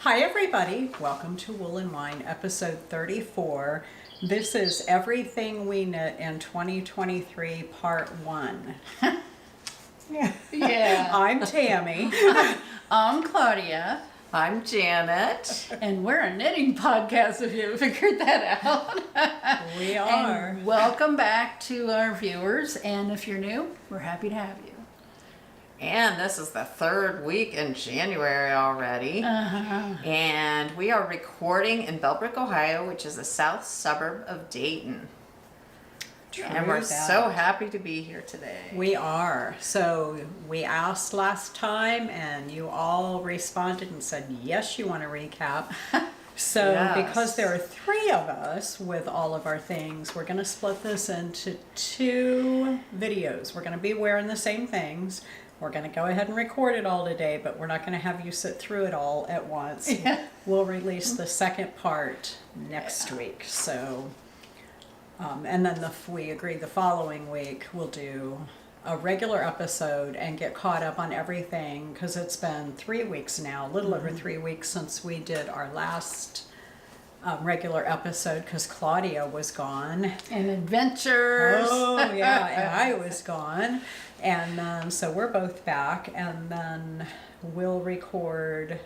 Hi everybody, welcome to Wool and Wine episode 34. This is Everything We Knit in 2023 part 1. Yeah. I'm Tammi. I'm Claudia. I'm Janet. And we're a knitting podcast, if you haven't figured that out. We are. And welcome back to our viewers. And if you're new, we're happy to have you. And this is the third week in January already. And we are recording in Bellbrook, Ohio, which is a south suburb of Dayton. And we're so happy to be here today. We are. So we asked last time and you all responded and said, yes, you want to recap. So because there are 3 of us with all of our things, we're going to split this into 2 videos. We're going to be wearing the same things. We're going to go ahead and record it all today, but we're not going to have you sit through it all at once. Yeah. We'll release the second part next week. So, and then we agree the following week we'll do a regular episode and get caught up on everything, because it's been 3 weeks now, a little over 3 weeks since we did our last regular episode, because Claudia was gone. And adventures. Oh, yeah, and I was gone. And then, so we're both back, and then we'll record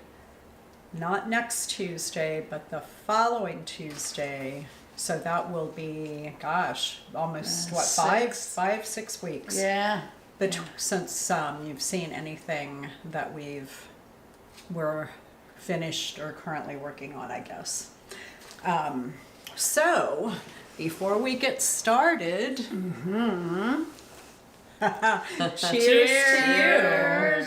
not next Tuesday, but the following Tuesday. So that will be, gosh, almost, what, 6 weeks? Yeah. Since you've seen anything that we're finished or currently working on, I guess. So, before we get started, cheers to you.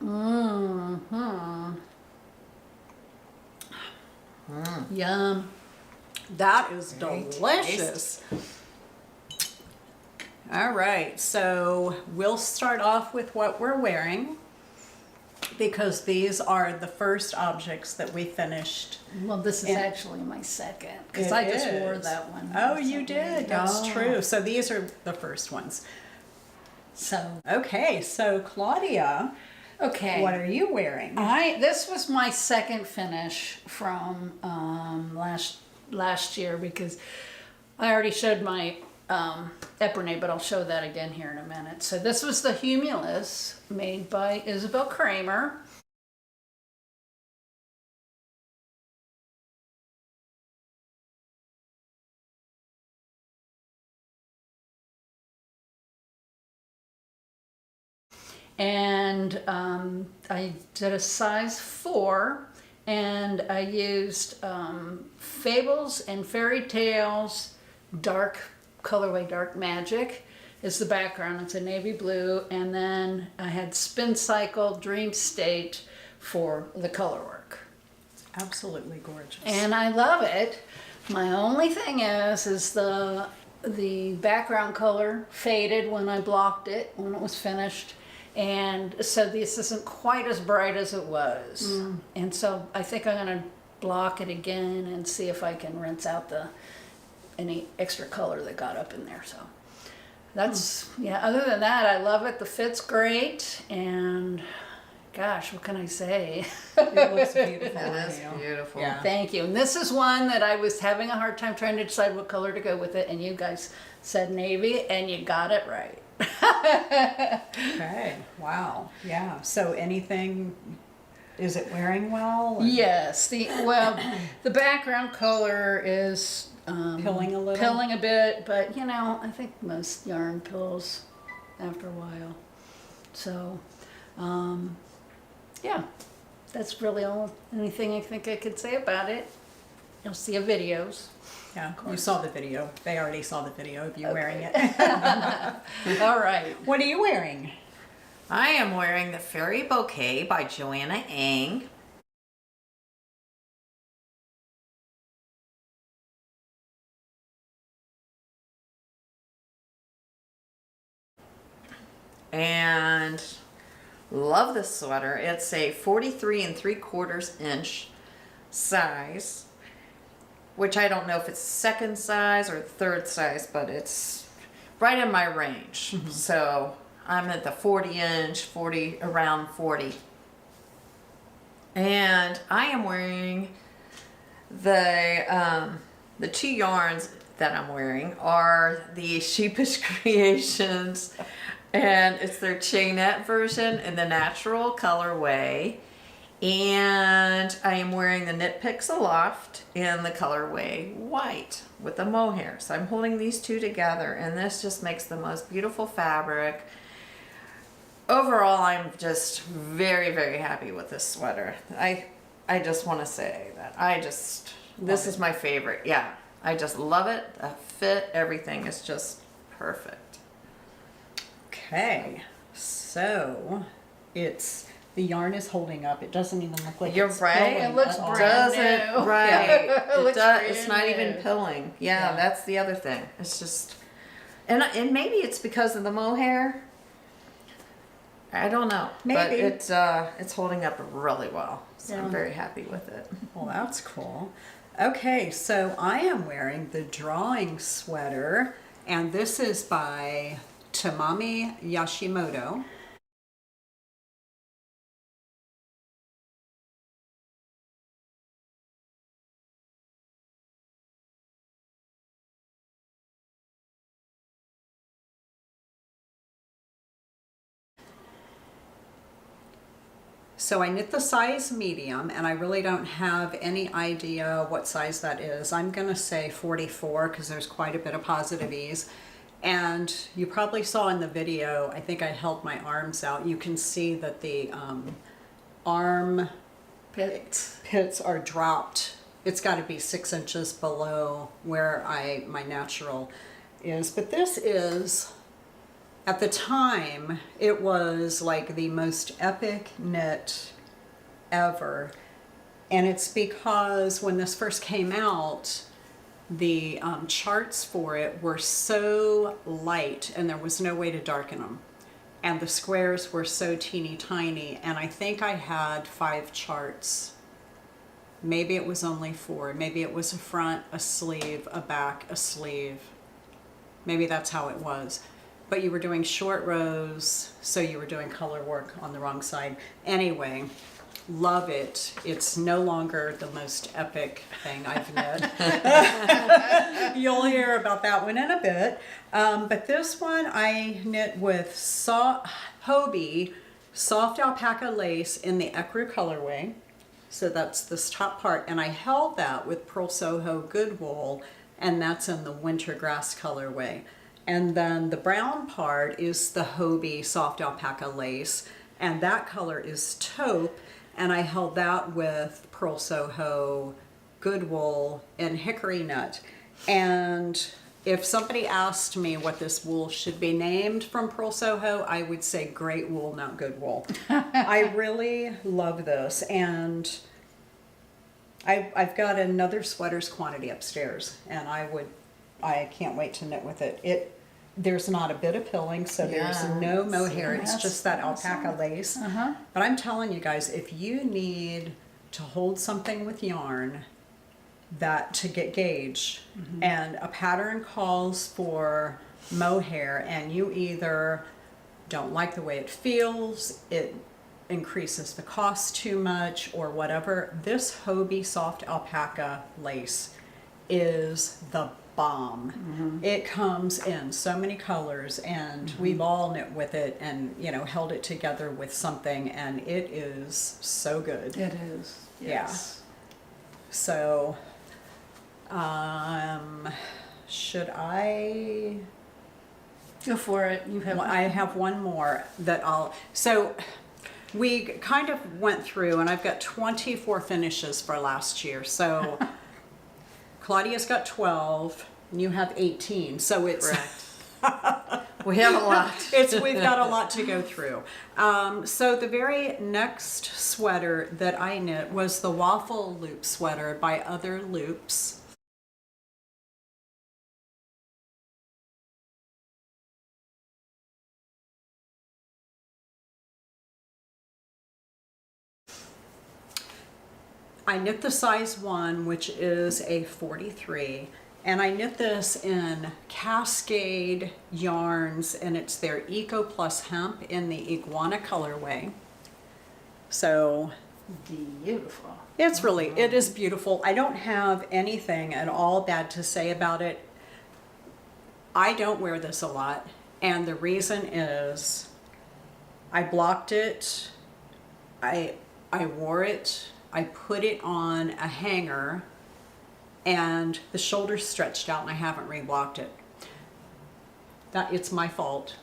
Ooh. Yum. That is delicious. All right, so we'll start off with what we're wearing, because these are the first objects that we finished. Well, this is actually my second, because It I just is. wore that one. Oh, you did. That's Oh. true. So these are the first ones. So, Okay, so Claudia, okay. what are you wearing? This was my second finish from last year, because I already showed my Epernay, but I'll show that again here in a minute. So this was the Humulus, made by Isabel Kramer. And I did a size 4, and I used Fables and Fairy Tales dark colorway, Dark Magic is the background. It's a navy blue, and then I had Spin Cycle Dream State for the color work. Absolutely gorgeous. And I love it. My only thing is the background color faded when I blocked it, when it was finished. And so this isn't quite as bright as it was. And so I think I'm going to block it again and see if I can rinse out any extra color that got up in there. So that's, yeah, other than that, I love it. The fit's great. And gosh, what can I say? It looks beautiful. It is beautiful. Yeah. Thank you. And this is one that I was having a hard time trying to decide what color to go with it. And you guys said navy, and you got it right. Okay. Wow. Yeah. So is it wearing well? Yes. The background color is Pilling a little? Pilling a bit, but I think most yarn pills after a while. So, yeah, that's really anything I think I could say about it. You'll see the videos. Yeah, you saw the video. They already saw the video of you wearing it. All right. What are you wearing? I am wearing the Fairy Bouquet by Joanna Ang. And love this sweater. It's a 43 3/4 inch size, which I don't know if it's second size or third size, but it's right in my range. So I'm at the 40-inch, around 40. And I am wearing the 2 yarns that I'm wearing are the Sheepish Creations, and it's their chainette version in the natural colorway. And I am wearing the Knit Picks Aloft in the colorway white with the mohair. So I'm holding these two together, and this just makes the most beautiful fabric. Overall, I'm just very, very happy with this sweater. I just want to say that this is my favorite. Yeah, I just love it. The fit, everything is just perfect. Okay, so the yarn is holding up. It doesn't even look like You're it's right. pilling It looks at all. brand Doesn't new. right? It looks It's not brand even new. pilling. Yeah, Yeah. that's the other thing. It's just, and maybe it's because of the mohair. I don't know, but Maybe. it's holding up really well. So Yeah. I'm very happy with it. Well, that's cool. Okay, so I am wearing the drawing sweater, and this is by Tomomi Yohshimoto. So I knit the size medium, and I really don't have any idea what size that is. I'm gonna say 44 because there's quite a bit of positive ease. And you probably saw in the video, I think I held my arms out. You can see that the arm pits are dropped. It's got to be 6 inches below where my natural is. But this is, at the time, it was like the most epic knit ever. And it's because when this first came out, the charts for it were so light and there was no way to darken them. And the squares were so teeny tiny. And I think I had 5 charts. Maybe it was only 4. Maybe it was a front, a sleeve, a back, a sleeve. Maybe that's how it was. But you were doing short rows, so you were doing color work on the wrong side. Anyway, love it. It's no longer the most epic thing I've knit. You'll hear about that one in a bit. But this one I knit with Hobie soft alpaca lace in the ecru colorway. So that's this top part. And I held that with Pearl Soho Good Wool, and that's in the winter grass colorway. And then the brown part is the Hobie soft alpaca lace, and that color is taupe, and I held that with Pearl Soho Good Wool and Hickory Nut. And if somebody asked me what this wool should be named from Pearl Soho, I would say Great Wool, not Good Wool. I really love this, and I've got another sweaters quantity upstairs, and I can't wait to knit with it. There's not a bit of pilling, so there's no mohair. It's just that alpaca lace. But I'm telling you guys, if you need to hold something with yarn to get gauge, and a pattern calls for mohair, and you either don't like the way it feels, it increases the cost too much, or whatever, this Hobie soft alpaca lace is the bomb. It comes in so many colors, and we've all knit with it and held it together with something, and it is so good. It is. Yes. Yeah. So should I Go for it. You have. I have one more that so we kind of went through, and I've got 24 finishes for last year. So Claudia's got 12, and you have 18. So it's Correct. We have a lot. we've got a lot to go through. So the very next sweater that I knit was the Waffle loop sweater by Other Loops. I knit the size 1, which is a 43, And I knit this in Cascade yarns, and it's their Eco Plus Hemp in the Iguana colorway. So Beautiful. it's really, it is beautiful. I don't have anything at all bad to say about it. I don't wear this a lot, and the reason is I blocked it, I wore it, I put it on a hanger, and the shoulders stretched out and I haven't reblocked it. It's my fault.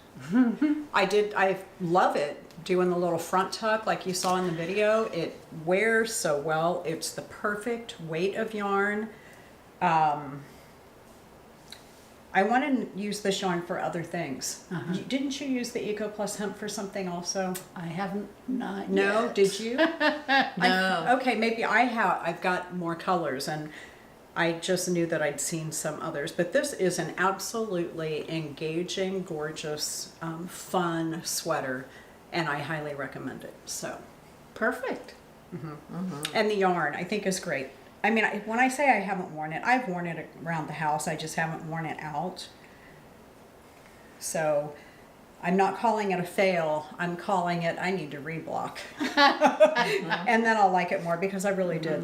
I love it doing the little front tuck like you saw in the video. It wears so well. It's the perfect weight of yarn. I want to use this yarn for other things. Didn't you use the Eco Plus Hemp for something also? I haven't, not No, yet. did you? No. Okay, maybe I have. I've got more colors, and I just knew that I'd seen some others. But this is an absolutely engaging, gorgeous, fun sweater, and I highly recommend it. So, Perfect. and the yarn I think is great. I mean, when I say I haven't worn it, I've worn it around the house. I just haven't worn it out. So I'm not calling it a fail. I'm calling it I need to reblock. And then I'll like it more because I really did.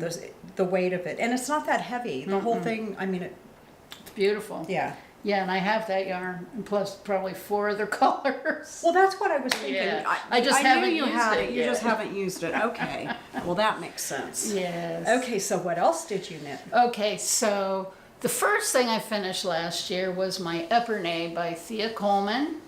The weight of it. And it's not that heavy. The whole thing, I mean, It's beautiful. yeah. Yeah, and I have that yarn, and plus probably 4 other colors. Well, that's what I was thinking. Yeah. I just knew haven't you used had it You just yet. haven't used it. Okay. Well, that makes sense. Yes. Okay, so what else did you knit? Okay, so the first thing I finished last year was my Epernay by Thea Coleman.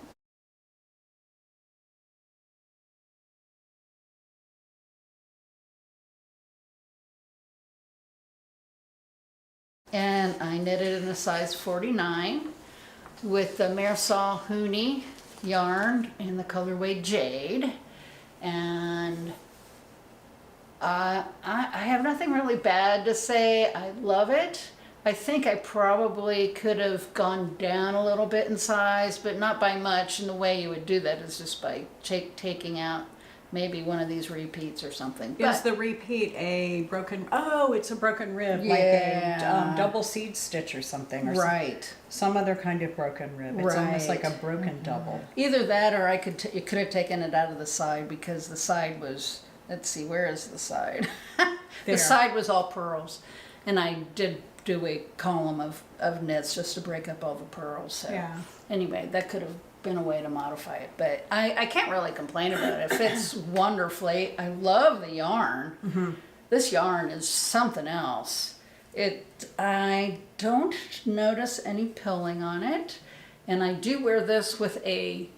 And I knitted in a size 49 with the Marisol Hooney yarn in the colorway Jade. And I have nothing really bad to say. I love it. I think I probably could have gone down a little bit in size, but not by much. And the way you would do that is just by taking out maybe one of these repeats or something. Is the repeat a broken? Oh, it's a broken rib, like Yeah. a double seed stitch or something, or right. some other kind of broken rib. It's almost like a Right. broken double. Either that, or you could have taken it out of the side because the side was. Let's see, where is the side? There. The side was all pearls, and I did do a column of knits just to break up all the pearls. So Yeah. anyway, that could have been a way to modify it, but I can't really complain about it. It fits wonderfully. I love the yarn. This yarn is something else. I don't notice any pilling on it, and I do wear this with a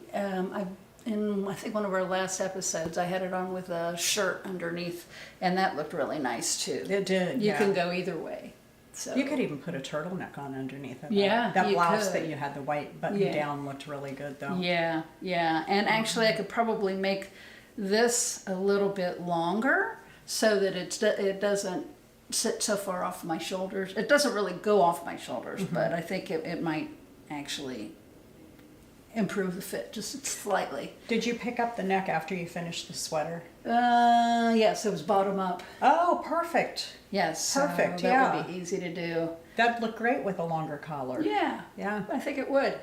in I think one of our last episodes I had it on with a shirt underneath, and that looked really nice too. It did. You yeah. can go either way. So You could even put a turtleneck on underneath it. Yeah, That you blouse could. that you had the white button Yeah. down looked really good though. Yeah, yeah. And actually, I could probably make this a little bit longer so that it doesn't sit so far off my shoulders. It doesn't really go off my shoulders, but I think it might actually improve the fit just slightly. Did you pick up the neck after you finished the sweater? Yes, it was bottom up. Oh, perfect. Yes, Perfect, So that yeah. would be easy to do. That'd look great with a longer collar. Yeah. Yeah. I think it would.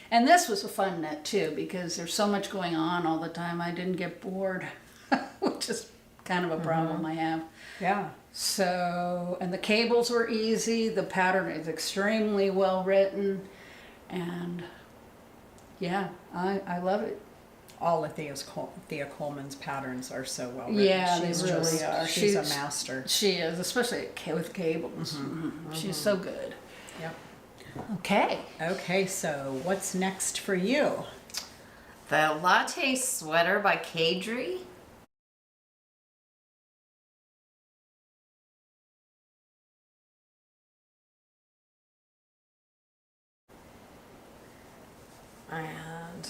And this was a fun knit too because there's so much going on all the time. I didn't get bored, which is kind of a problem I have. Yeah. So, and the cables were easy. The pattern is extremely well written. And yeah, I love it. All of Thea Coleman's patterns are so well written. Yeah, they She's really just, are. She's a master. She is, especially with cables. She's so good. Yep. Okay. Okay, so what's next for you? The Latte Sweater by Kadri. And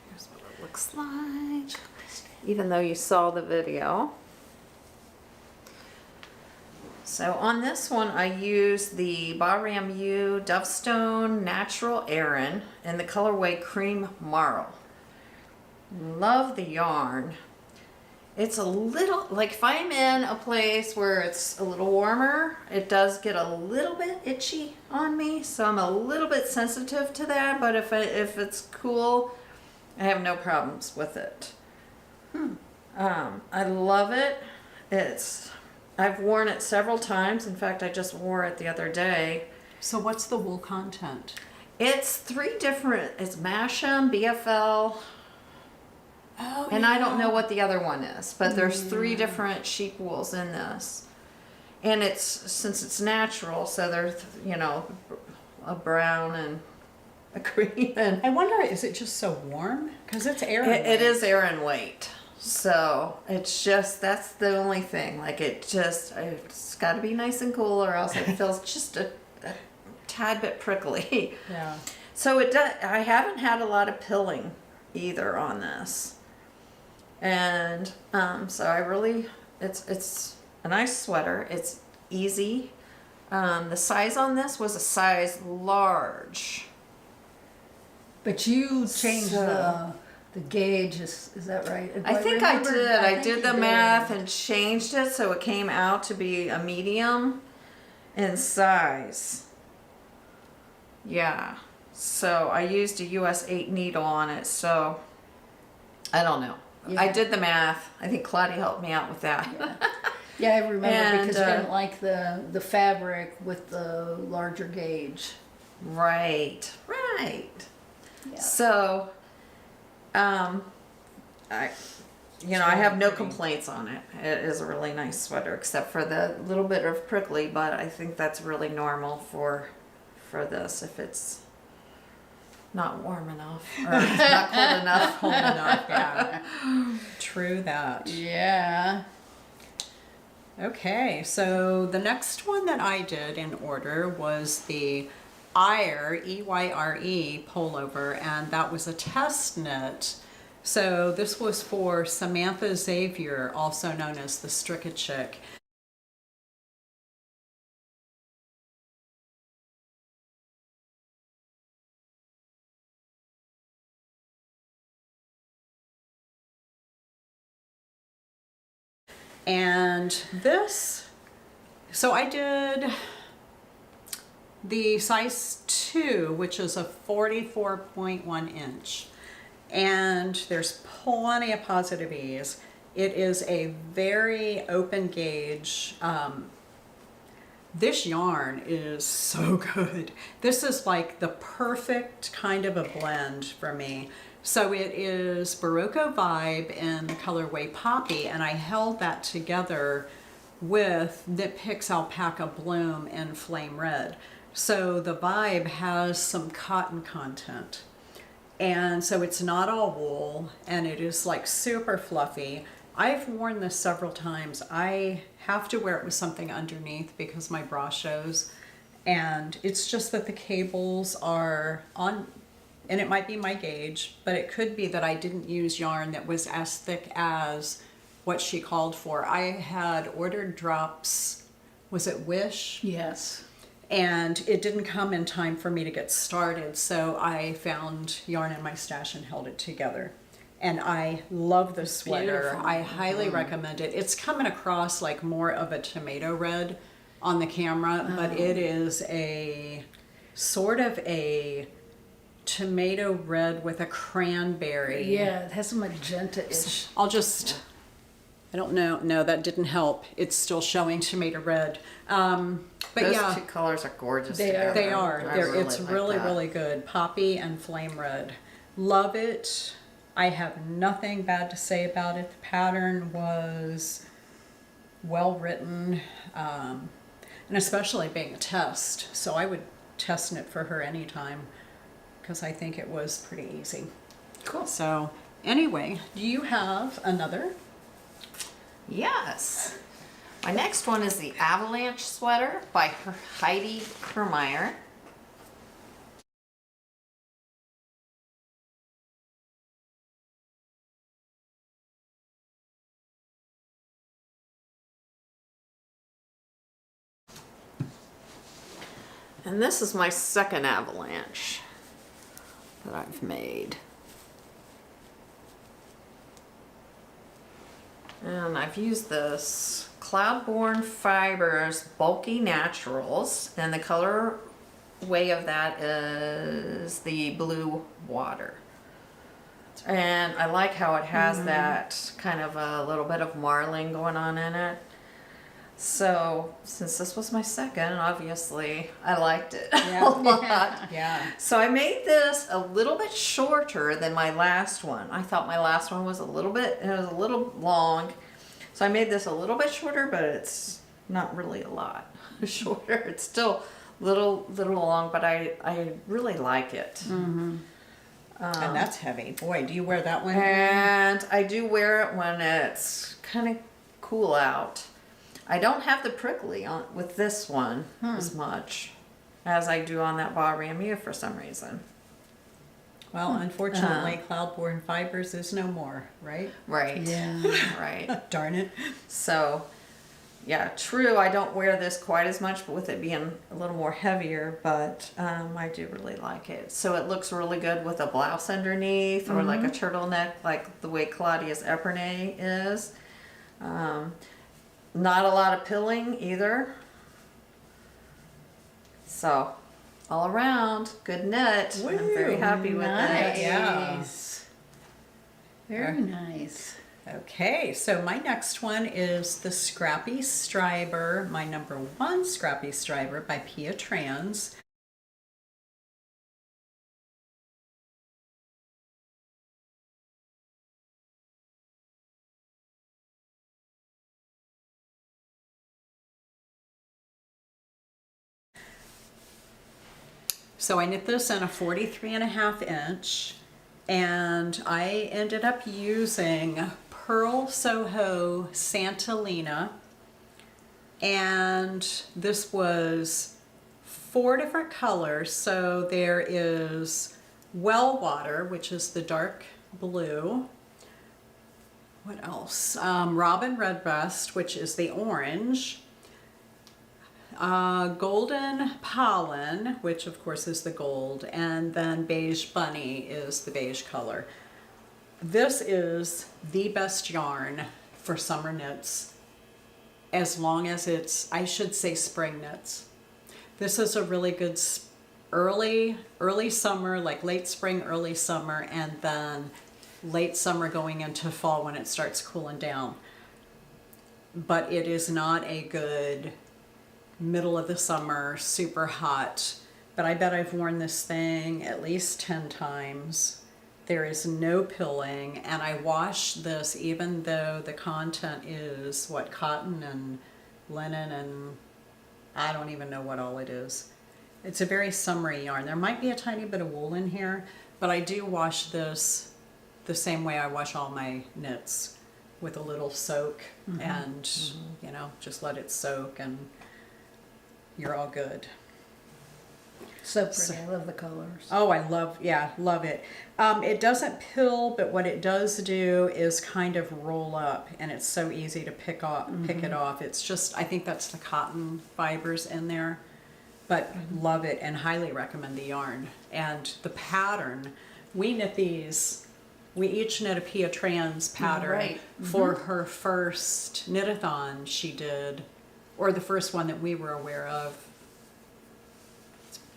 here's what it looks like, even though you saw the video. So on this one, I used the Bahram U Dovestone Natural Aran in the colorway Cream Marl. Love the yarn. it's a little, like if I'm in a place where it's a little warmer, it does get a little bit itchy on me. So I'm a little bit sensitive to that. But if it's cool, I have no problems with it. I love it. I've worn it several times. In fact, I just wore it the other day. So what's the wool content? It's 3 different, it's Masham, BFL, Oh, and I don't know what the other one is, but there's 3 different sheep wools in this. And since it's natural, so there's, you know, a brown and a cream. And I wonder, is it just so warm? Because it's air. it is air and weight. So it's just, that's the only thing. Like it's got to be nice and cool or else it feels just a tad bit prickly. Yeah. So I haven't had a lot of pilling either on this. And so I really, it's a nice sweater. It's easy. The size on this was a size large. But you changed So- the gauge, is that right? If I think I remember- did. I think did you the did. math and changed it so it came out to be a medium in size. Yeah. So I used a US 8 needle on it. So I don't know. I Yeah. did the math. I think Claudia helped me out with that. Yeah, I remember And, because I didn't like the fabric with the larger gauge. Right. Right. Yeah. So, I have no complaints on it. It is a really nice sweater, except for the little bit of prickly, but I think that's really normal for this if it's not warm enough or not cold enough. Cold enough, yeah. True that. Yeah. Okay, so the next one that I did in order was the Eyre, EYRE pullover, and that was a test knit. So this was for Samantha Xavier, also known as the Strikkechik. And this, so I did the size 2, which is a 44.1 inch. And there's plenty of positive ease. It is a very open gauge. This yarn is so good. This is like the perfect kind of a blend for me. So it is Barocco Vibe in the colorway Poppy, and I held that together with Knit Picks Alpaca Bloom in Flame Red. So the Vibe has some cotton content. And so it's not all wool, and it is like super fluffy. I've worn this several times. I have to wear it with something underneath because my bra shows. And it's just that the cables are on, and it might be my gauge, but it could be that I didn't use yarn that was as thick as what she called for. I had ordered drops, was it Wish? Yes. And it didn't come in time for me to get started, so I found yarn in my stash and held it together. And I love this sweater. Beautiful. I highly recommend it. It's coming across like more of a tomato red on the camera, but it is a sort of a tomato red with a cranberry. Yeah, it has a magenta-ish. I'll just, I don't know. No, that didn't help. It's still showing tomato red. But Those yeah. 2 colors are gorgeous They together. are. They are. I It's like really, that. really good. Poppy and Flame Red. Love it. I have nothing bad to say about it. The pattern was well written, and especially being a test. So I would test knit for her anytime because I think it was pretty easy. Cool. So anyway, do you have another? Yes. My next one is the Avalanche Sweater by Heidi Kermeyer. And this is my second Avalanche that I've made. And I've used this Cloudborne Fibers Bulky Naturals, and the color way of that is the blue water. And I like how it has that kind of a little bit of marling going on in it. So since this was my second, obviously I liked it a lot. Yeah. So I made this a little bit shorter than my last one. I thought my last one was a little long. So I made this a little bit shorter, but it's not really a lot shorter. It's still little long, but I really like it. And that's heavy. Boy, do you wear that one? And I do wear it when it's kind of cool out. I don't have the prickly on with this one as much as I do on that Bas Ramu for some reason. Well, unfortunately, Cloudborne Fibers is no more, right? Right. Yeah. Right. Darn it. So, yeah, true, I don't wear this quite as much, but with it being a little more heavier, but I do really like it. So it looks really good with a blouse underneath or like a turtleneck, like the way Claudia's Epernay is. Not a lot of pilling either. So, all around, good knit. I'm very happy with it. Yeah. Nice. Very nice. Okay, so my next one is the Scrappy Striber, my number 1 Scrappy Striber by Pia Trans. So I knit this in a 43.5 inch, and I ended up using Pearl Soho Santalina, and this was 4 different colors. So there is Well Water, which is the dark blue. What else? Robin Redbreast, which is the orange. Golden Pollen, which of course is the gold, and then Beige Bunny is the beige color. This is the best yarn for summer knits, as long as it's, I should say, spring knits. This is a really good early summer, like late spring, early summer, and then late summer going into fall when it starts cooling down. But it is not a good middle of the summer, super hot. But I bet I've worn this thing at least 10 times. There is no pilling, and I wash this even though the content is what, cotton and linen and I don't even know what all it is. It's a very summery yarn. There might be a tiny bit of wool in here, but I do wash this the same way I wash all my knits, with a little soak and you know, just let it soak and you're all good. So pretty. I love the colors. Oh, I love it. It doesn't pill, but what it does do is kind of roll up, and it's so easy to pick it off. It's just, I think that's the cotton fibers in there, but love it and highly recommend the yarn. And the pattern, we knit these, we each knit a Pia Trans pattern for her first knit-a-thon she did, or the first one that we were aware of.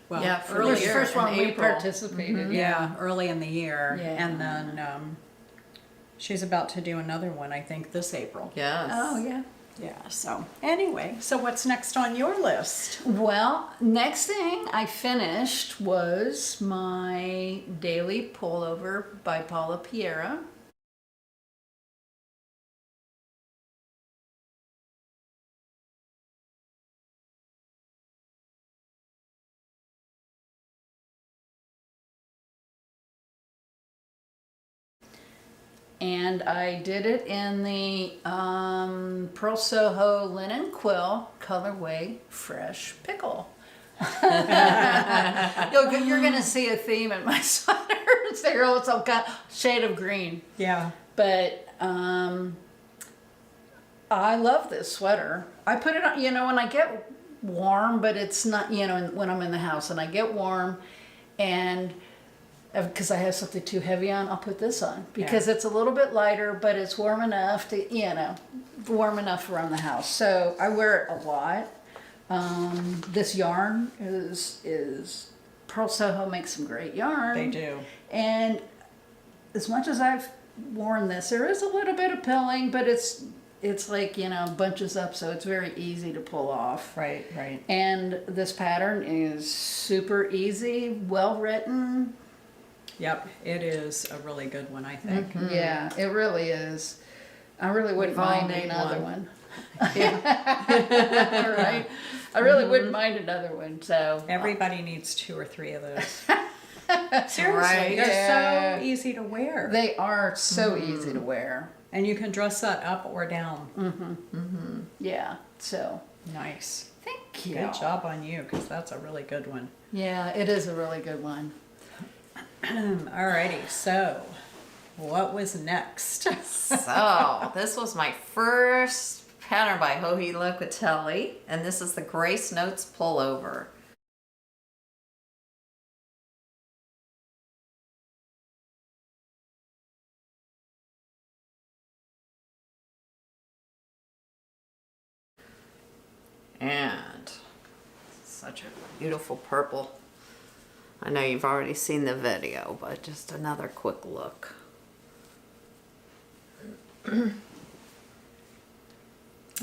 Well, Yeah, for earlier. the First one in we April. participated. Yeah, early in the year. Yeah. And then she's about to do another one, I think, this April. Yes. Oh, yeah. Yeah, so anyway, so what's next on your list? Well, next thing I finished was my daily pullover by Paula Piera. And I did it in the Pearl Soho linen quill colorway Fresh Pickle. You're going to see a theme in my sweaters. They're all some kind of shade of green. Yeah. But I love this sweater. I put it on, you know, when I get warm, but it's not, you know, when I'm in the house and I get warm and because I have something too heavy on, I'll put this on because it's a little bit lighter, but it's warm enough to, warm enough around the house. So I wear it a lot. This yarn is Pearl Soho makes some great yarn. They do. And as much as I've worn this, there is a little bit of pilling, but it's like, bunches up, so it's very easy to pull off. Right, right. And this pattern is super easy, well written. Yep, it is a really good one, I think. Mm-hmm. Yeah, it really is. I really wouldn't We've all mind made another one. one. Right? I really wouldn't mind another one. So Everybody needs 2 or 3 of those. Seriously, Right. they're Yeah. so easy to wear. they are so easy to wear. And you can dress that up or down. Yeah. So Nice. thank you. Good job on you, because that's a really good one. Yeah, it is a really good one. Alrighty, so what was next? So, this was my first pattern by Joji Locatelli, and this is the Grace Notes Pullover. And such a beautiful purple. I know you've already seen the video, but just another quick look.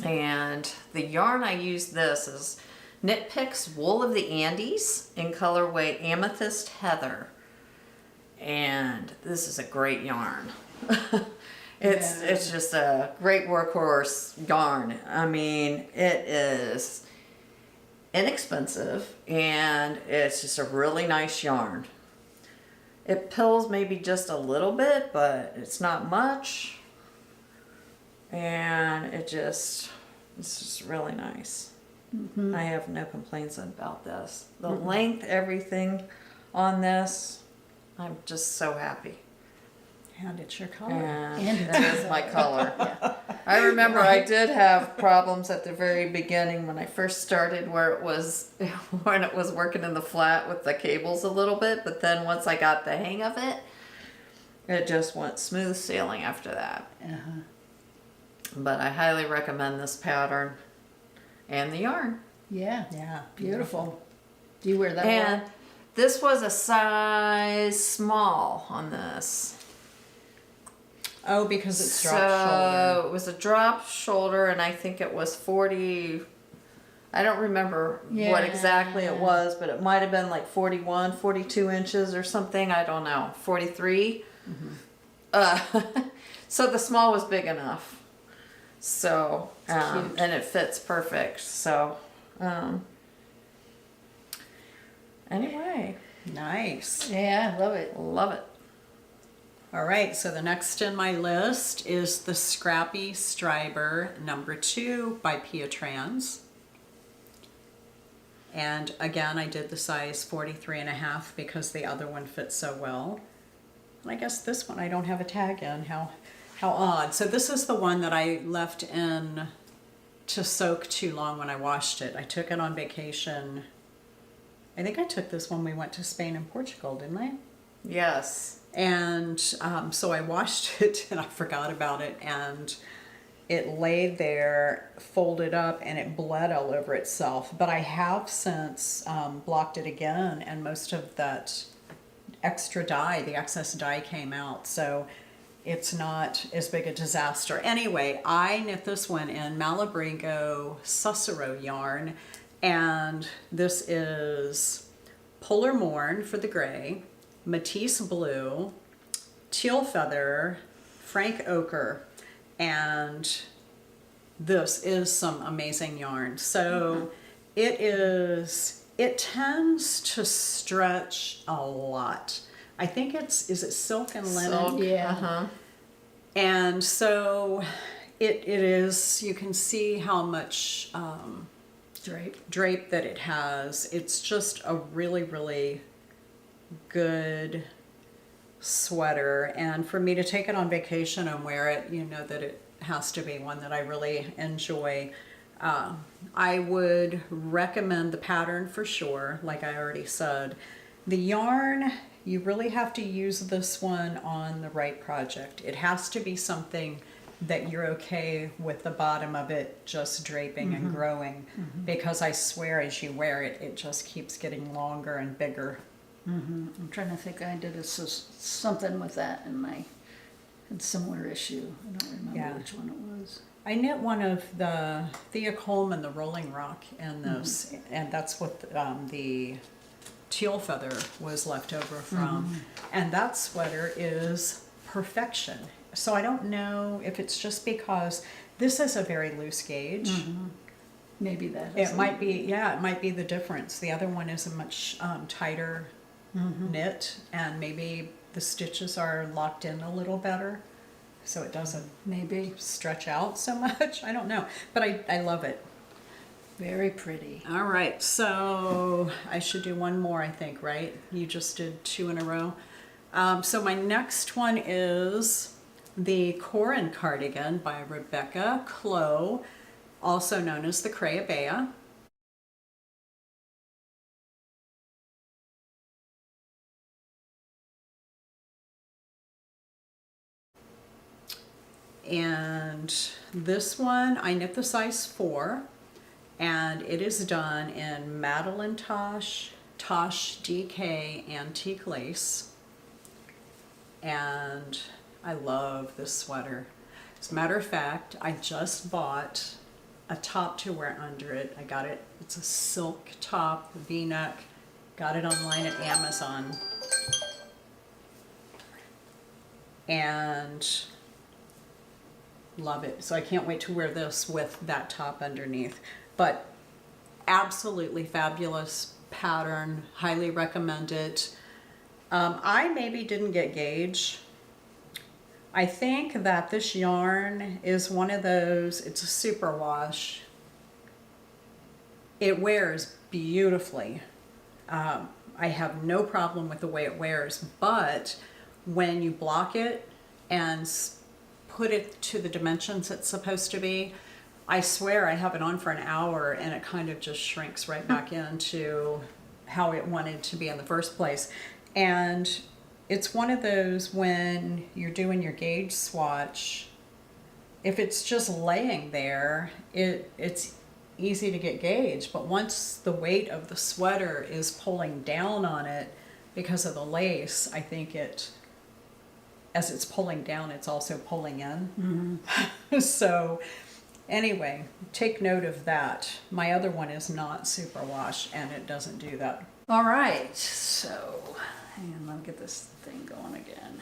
And the yarn I used this is Knit Picks Wool of the Andes in colorway Amethyst Heather. And this is a great yarn. It's just a great workhorse yarn. I mean, it is inexpensive and it's just a really nice yarn. It pills maybe just a little bit, but it's not much. And it's just really nice. I have no complaints about this. The length, everything on this, I'm just so happy. And it's your color. And that is my color. I remember I did have problems at the very beginning when I first started where it was working in the flat with the cables a little bit, but then once I got the hang of it, it just went smooth sailing after that. But I highly recommend this pattern and the yarn. Yeah. Yeah. Beautiful. Do you wear that And one? this was a size small on this. Oh, because it's drop So shoulder. it was a drop shoulder, and I think it was 40. I don't remember what exactly it was, but it might have been like 41, 42 inches or something. I don't know. 43. So the small was big enough. So, and it fits perfect. So, anyway, Nice. Yeah, I love it. love it. All right, so the next in my list is the Scrappy Striber number 2 by Pia Trans. And again, I did the size 43.5 because the other one fits so well. And I guess this one I don't have a tag in. How odd. So this is the one that I left in to soak too long when I washed it. I took it on vacation. I think I took this when we went to Spain and Portugal, didn't I? Yes. And so I washed it and I forgot about it, and it laid there folded up and it bled all over itself. But I have since blocked it again, and most of that extra dye, the excess dye, came out. So it's not as big a disaster. Anyway, I knit this one in Malabrigo Sussero yarn, and this is Polar Morn for the gray, Matisse Blue, Teal Feather, Frank Ochre, and this is some amazing yarn. So it tends to stretch a lot. I think is it silk and linen? Silk. Yeah. And so it is, you can see how much drape that it has. It's just a really, really good sweater. And for me to take it on vacation and wear it, you know that it has to be one that I really enjoy. I would recommend the pattern for sure, like I already said. The yarn, you really have to use this one on the right project. It has to be something that you're okay with the bottom of it just draping and growing, because I swear as you wear it, it just keeps getting longer and bigger. I'm trying to think. I did something with that in my similar issue. I don't remember which one it was. I knit one of the Thea Coleman, the Rolling Rock, in this, and that's what the teal feather was left over from. And that sweater is perfection. So I don't know if it's just because this is a very loose gauge. Maybe that. It might be, it might be the difference. The other one is a much tighter knit, and maybe the stitches are locked in a little better, so it doesn't maybe stretch out so much. I don't know, but I love it. Very pretty. All right, so I should do one more, I think, right? You just did 2 in a row. So my next one is the Corran cardigan by Rebecca Clow, also known as the Creabea. And this one, I knit the size 4, and it is done in Madeline Tosh DK antique lace. And I love this sweater. As a matter of fact, I just bought a top to wear under it. I got it, it's a silk top, V-neck. Got it online at Amazon. And love it. So I can't wait to wear this with that top underneath. But absolutely fabulous pattern, highly recommend it. I maybe didn't get gauge. I think that this yarn is one of those, it's a super wash. It wears beautifully. I have no problem with the way it wears, but when you block it and put it to the dimensions it's supposed to be, I swear I have it on for an hour and it kind of just shrinks right back into how it wanted to be in the first place. And it's one of those, when you're doing your gauge swatch, if it's just laying there, it's easy to get gauge. But once the weight of the sweater is pulling down on it because of the lace, I think as it's pulling down, it's also pulling in. So anyway, take note of that. My other one is not superwash and it doesn't do that. All right, so hang on, let me get this thing going again.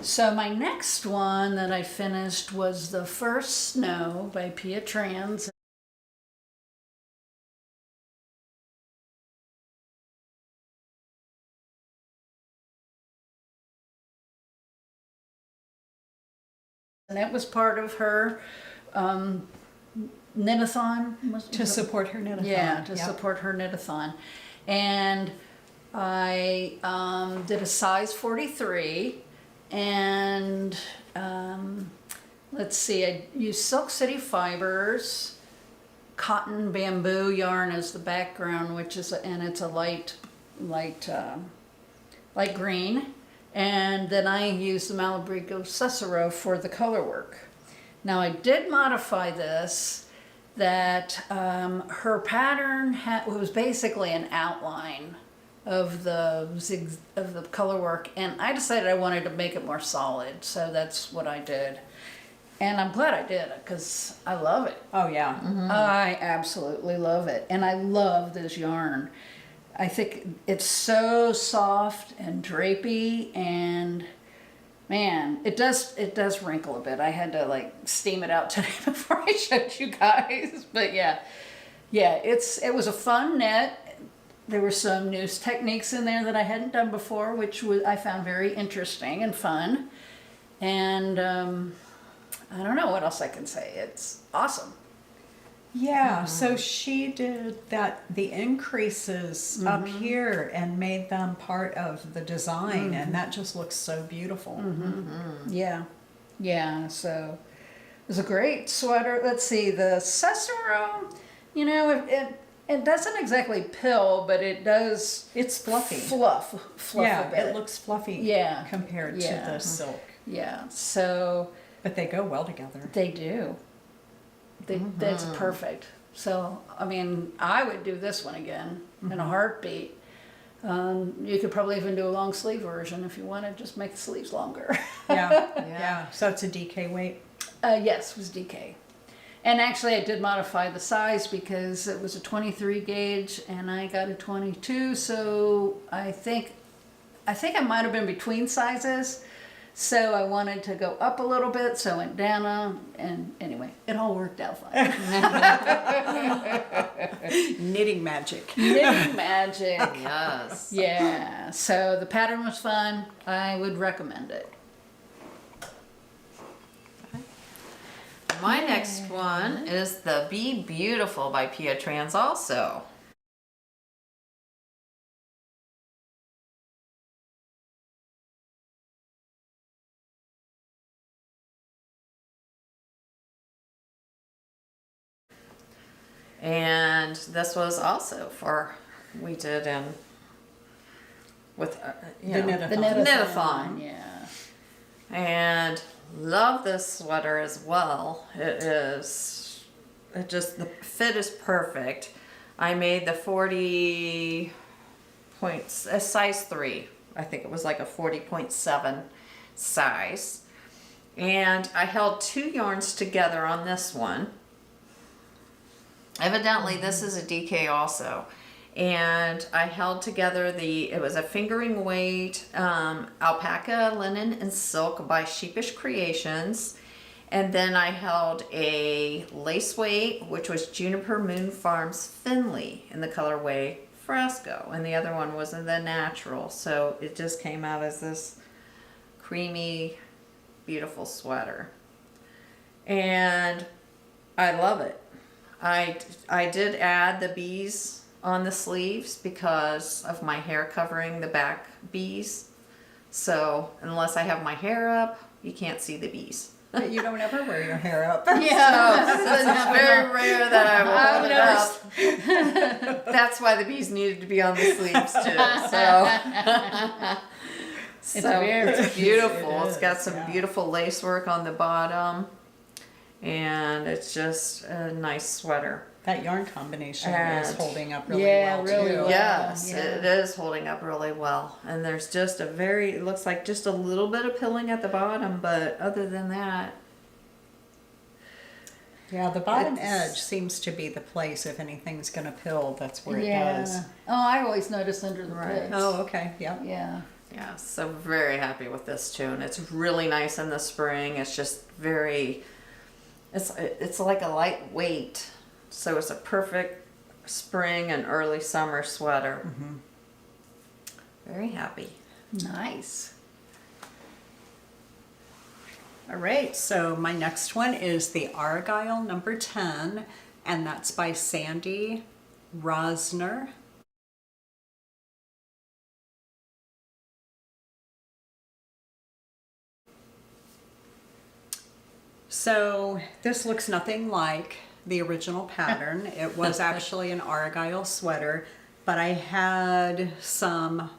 So my next one that I finished was The First Snow by Pia Trans. And that was part of her knit-a-thon. To support her knit-a-thon. Yeah, to support her knit-a-thon. And I did a size 43, and let's see, I used Silk City fibers, cotton bamboo yarn as the background, which is, and it's a light green. And then I used the Malabrigo Cicero for the color work. Now I did modify this, that her pattern was basically an outline of the color work, and I decided I wanted to make it more solid, so that's what I did. And I'm glad I did, because I love it. Oh yeah. I absolutely love it, and I love this yarn. I think it's so soft and drapey, and man, it does wrinkle a bit. I had to like steam it out today before I showed you guys. But yeah, it was a fun knit. There were some new techniques in there that I hadn't done before, which I found very interesting and fun. And I don't know what else I can say. It's awesome. Yeah, so she did the increases up here and made them part of the design, and that just looks so beautiful. Yeah, so it was a great sweater. Let's see, the Cicero, you know, It doesn't exactly pill, but it does It's fluffy. fluff Yeah, a bit. it looks fluffy. Yeah. Compared Yeah. to the silk, Yeah, so but they go well together. they do. That's perfect. So, I mean, I would do this one again in a heartbeat. You could probably even do a long sleeve version if you wanted, just make the sleeves longer. Yeah, Yeah. yeah. So it's a DK weight. Yes, it was DK. And actually I did modify the size because it was a 23 gauge and I got a 22, so I think I might have been between sizes. So I wanted to go up a little bit, so I went down, and anyway, it all worked out fine. Knitting magic. Knitting magic. Yes. Yeah, so the pattern was fun. I would recommend it. My next one is the Be Beautiful by Pia Trans also. And this was also we did in with The knit-a-thon. The knit-a-thon. Yeah. And love this sweater as well. The fit is perfect. I made the 40 points, a size 3. I think it was like a 40.7 size. And I held 2 yarns together on this one. Evidently this is a DK also. And I held together it was a fingering weight alpaca, linen, and silk by Sheepish Creations. And then I held a lace weight, which was Juniper Moon Farms Finley in the colorway Fresco. And the other one was in the natural. So it just came out as this creamy, beautiful sweater. And I love it. I did add the bees on the sleeves because of my hair covering the back bees. So unless I have my hair up, you can't see the bees. But you don't ever wear your hair up. Yeah. It's very rare that I will hold it up. That's why the bees needed to be on the sleeves too. So it's beautiful. It's got some beautiful lace work on the bottom. And it's just a nice sweater. That yarn combination is holding up really Yeah, well really too. well. Yes, Yeah. it is holding up really well. And there's just it looks like just a little bit of pilling at the bottom, but other than that. Yeah, the bottom It's- edge seems to be the place. If anything's going to pill, that's where it Yeah. does. Oh, I always notice under the Right. bits. Oh, okay. Yeah. Yeah. Yeah, so very happy with this too. And it's really nice in the spring. It's just it's like a lightweight. So it's a perfect spring and early summer sweater. Mm-hmm. Very happy. Nice. All right, so my next one is the Argyle number 10, and that's by Sandi Rosner. So this looks nothing like the original pattern. It was actually an Argyle sweater, but I had some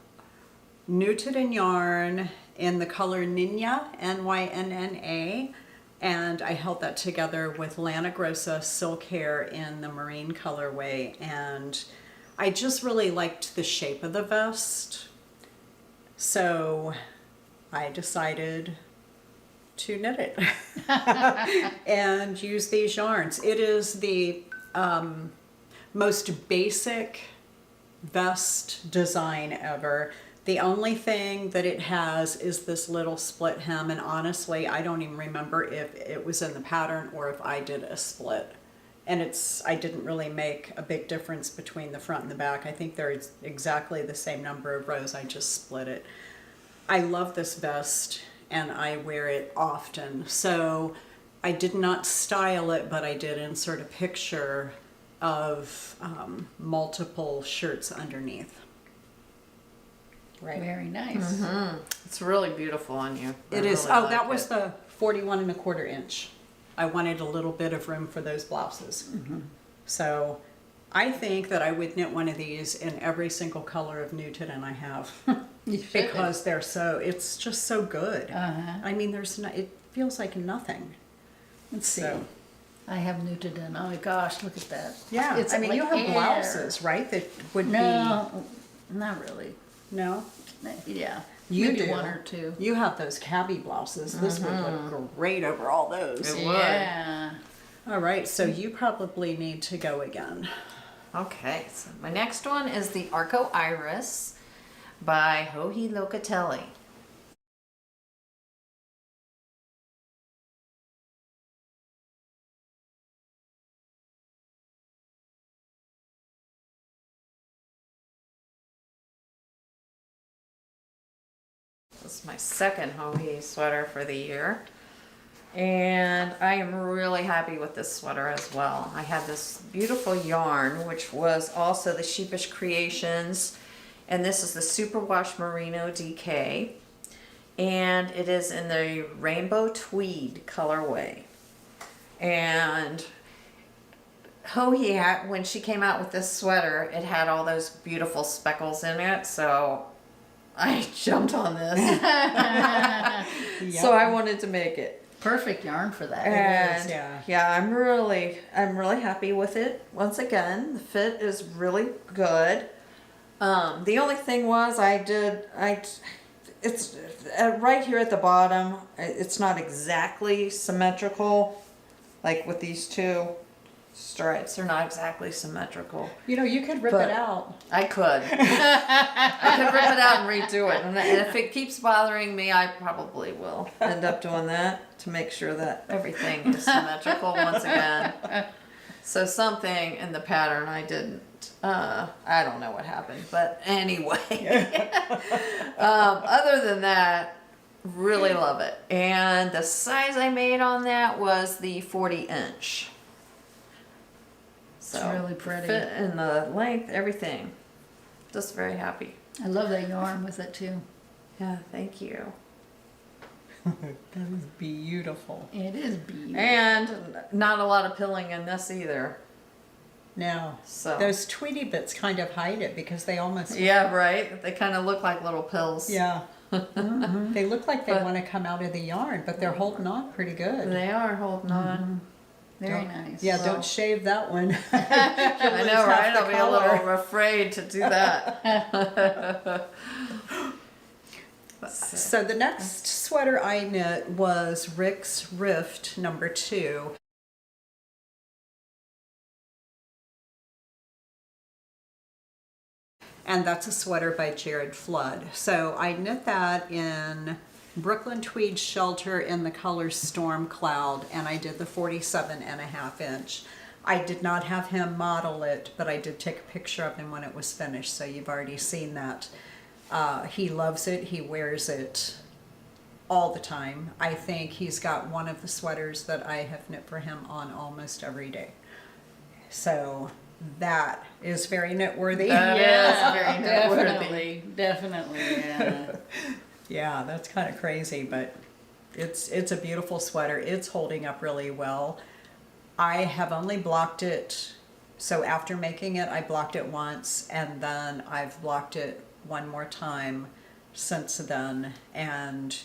knitted in yarn in the color Nina, N-Y-N-N-A, and I held that together with Lana Grossa silk hair in the marine colorway, and I just really liked the shape of the vest, so I decided to knit it and use these yarns. It is the most basic vest design ever. The only thing that it has is this little split hem, and honestly I don't even remember if it was in the pattern or if I did a split. And I didn't really make a big difference between the front and the back. I think they're exactly the same number of rows, I just split it. I love this vest and I wear it often. So I did not style it, but I did insert a picture of multiple shirts underneath. Right. Very nice. It's really beautiful on you. It is. really Oh, like that was it. the 41 1/4 inch. I wanted a little bit of room for those blouses. So I think that I would knit one of these in every single color of Newton I have. Because it's just so good. I mean, it feels like nothing. Let's see. So, I have Newton. Oh my gosh, look at that. yeah, It's I mean, you like have air. blouses, right? That would No, not really. be, no? Yeah, You maybe do. one or two. You have those cabbie blouses. This would look great over all those. It would. Yeah. All right, so you probably need to go again. Okay, so my next one is the Arco Iris by Joji Locatelli. This is my second Joji sweater for the year. And I am really happy with this sweater as well. I had this beautiful yarn, which was also the Sheepish Creations. And this is the Superwash Merino DK. And it is in the Rainbow Tweed colorway. And Joji, when she came out with this sweater, it had all those beautiful speckles in it. So I jumped on this. So I wanted to make it. Perfect yarn for that. And yeah. I'm really happy with it. Once again, the fit is really good. The only thing was it's right here at the bottom. It's not exactly symmetrical, like with these two stripes. They're not exactly symmetrical. You know, you could rip But- it out. I could. I could rip it out and redo it. And if it keeps bothering me, I probably will end up doing that to make sure that everything is symmetrical once again. So something in the pattern I didn't. I don't know what happened. But anyway. Other than that, really love it. And the size I made on that was the 40-inch. It's really pretty. Fit and the length, everything. Just very happy. I love that yarn with it too. Yeah, thank you. That is beautiful. It is beautiful. And not a lot of pilling in this either. Now, So those tweedy bits kind of hide it because they almost, yeah, right. They kind of look like little pills. yeah. They look like they But- want to come out of the yarn, but they're holding on pretty good. They are holding on. Very Don't- nice. Yeah, So- don't shave that one. I know, right? I'll be a little afraid to do that. So the next sweater I knit was Rick's Rift number 2. And that's a sweater by Jared Flood. So I knit that in Brooklyn Tweed Shelter in the color Storm Cloud, and I did the 47.5-inch. I did not have him model it, but I did take a picture of him when it was finished, so you've already seen that. He loves it. He wears it all the time. I think he's got one of the sweaters that I have knit for him on almost every day. So that is very knitworthy. That is very noteworthy. Definitely, yeah. Yeah, that's kind of crazy, but it's a beautiful sweater. It's holding up really well. I have only blocked it, so after making it, I blocked it once, and then I've blocked it one more time since then, and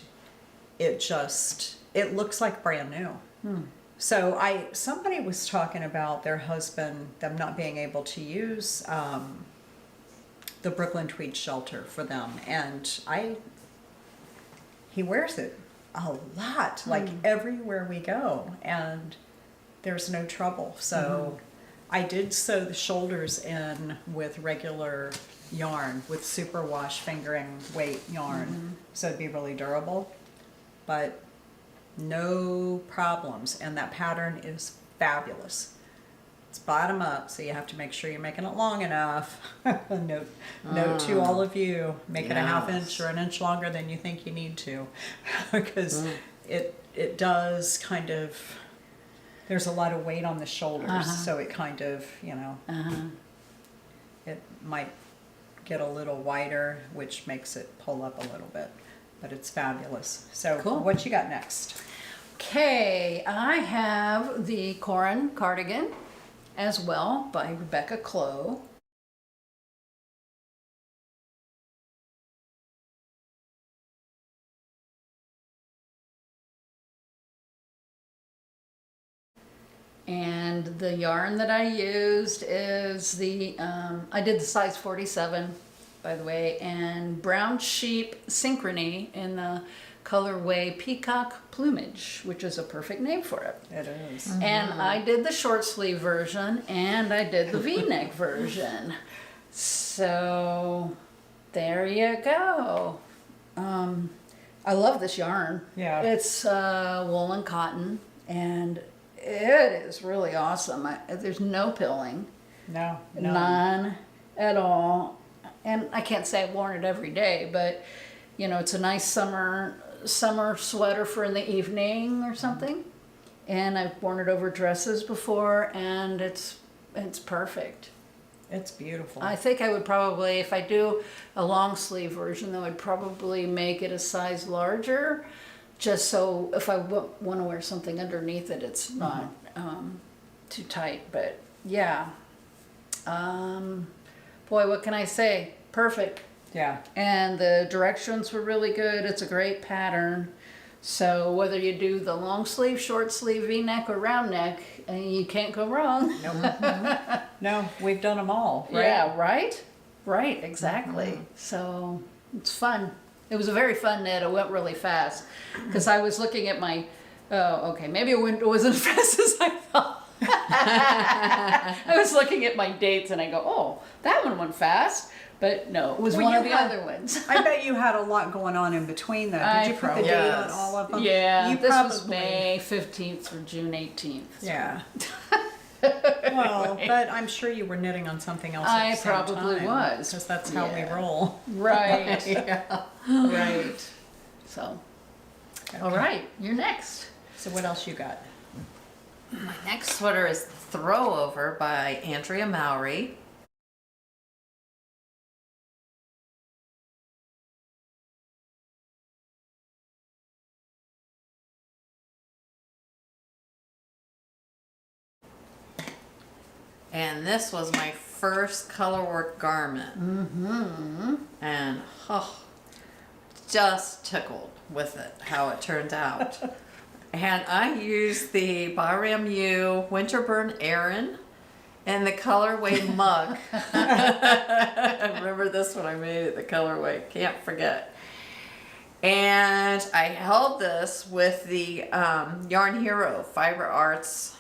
it looks like brand new. So somebody was talking about their husband, them not being able to use the Brooklyn Tweed Shelter for them, and he wears it a lot, like everywhere we go, and there's no trouble. So I did sew the shoulders in with regular yarn, with superwash fingering weight yarn, so it'd be really durable, but no problems. And that pattern is fabulous. It's bottom up, so you have to make sure you're making it long enough. Note to all of you, make it a half inch or an inch longer than you think you need to, because it does kind of, there's a lot of weight on the shoulders, so it kind of, it might get a little wider, which makes it pull up a little bit, but it's fabulous. So Cool. what you got next? Okay, I have the Corran cardigan, as well by Rebecca Clow. And the yarn that I used is the, I did the size 47, by the way, and Brown Sheep Synchrony in the colorway Peacock Plumage, which is a perfect name for it. It is. And I did the short sleeve version and I did the V-neck version. So there you go. I love this yarn. Yeah. It's wool and cotton, and it is really awesome. There's no pilling. No. None at all. And I can't say I've worn it every day, but you know, it's a nice summer sweater for in the evening or something. And I've worn it over dresses before, and it's perfect. It's beautiful. I think I would probably, if I do a long sleeve version, though, I'd probably make it a size larger, just so if I want to wear something underneath it, it's not too tight. But yeah, boy, what can I say? Perfect. Yeah. And the directions were really good. It's a great pattern. So whether you do the long sleeve, short sleeve, V-neck, or round neck, you can't go wrong. No, we've done them all, right? Yeah, right? Right, exactly. So it's fun. It was a very fun knit. It went really fast because I was looking at my, maybe it wasn't as fast as I thought. I was looking at my dates and I go, oh, that one went fast. But no, it was one of the other ones. I bet you had a lot going on in between though. Did you put the date on all of them? Yeah, you this probably was May 15th through June 18th. Yeah. Well, but I'm sure you were knitting on something else. I probably was. Because that's how we roll. Right. Yeah. Right. So, all right, you're next. So what else you got? My next sweater is Throw Over by Andrea Mowry. And this was my first colorwork garment. And just tickled with it, how it turned out. And I used the Bahram U Winterburn Aran and the colorway Mug. I remember this when I made it, the colorway, can't forget. And I held this with the Yarn Hero Fiber Arts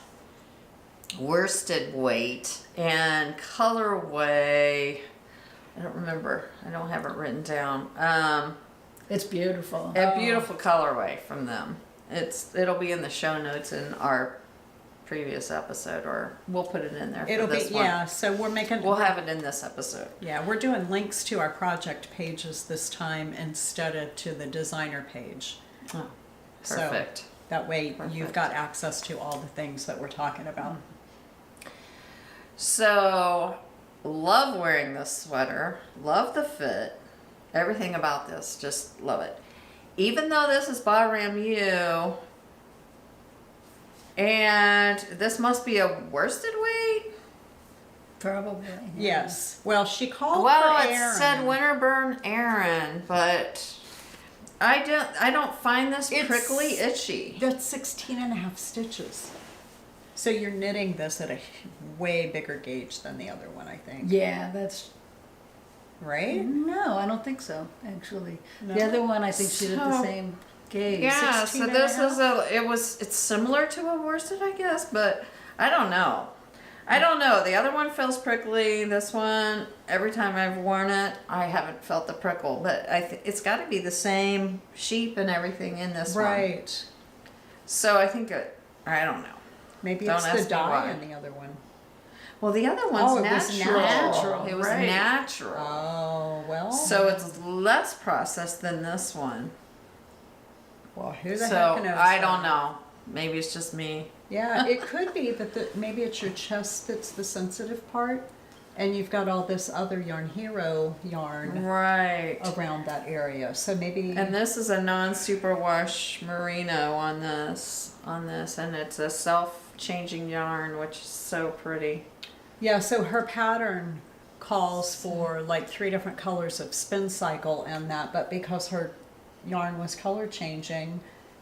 worsted weight and colorway. I don't remember. I don't have it written down. It's beautiful. A beautiful colorway from them. It'll be in the show notes in our previous episode, or we'll put it in there. It'll for this be one. yeah. So We'll have it in this episode. Yeah, we're doing links to our project pages this time instead of to the designer page. Oh, So perfect. that way you've Perfect. got access to all the things that we're talking about. So, love wearing this sweater. Love the fit. Everything about this. Just love it. Even though this is Bahram U, and this must be a worsted weight. Probably. Yes. Well, she called Well, for it Erin. said Winterburn Aran, but I don't find this It's- prickly itchy. That's 16 and a half stitches. So you're knitting this at a way bigger gauge than the other one, I think. Yeah, that's. Right? No, I don't think so, actually. No? The other one, I think she did the So- same gauge. Yeah, 16 so and this a is it's similar to a worsted, I guess, but I don't know. The other one feels prickly. This one, every time I've worn it, I haven't felt the prickle, but it's got to be the same sheep and everything in this one. Right. So I think I don't know. Maybe Don't it's ask the me dye why. in the other one. Well, the other one's Oh, it was natural. natural, It was right. natural. Oh, well. So it's less processed than this one. Well, who the So heck knows? I don't know. Maybe it's just me. Yeah, it could be that maybe it's your chest that's the sensitive part, and you've got all this other Yarn Hero yarn Right. around that area. So maybe. And this is a non-superwash merino on this, and it's a self changing yarn, which is so pretty. Yeah, so her pattern calls for like 3 different colors of spin cycle and that, but because her yarn was color changing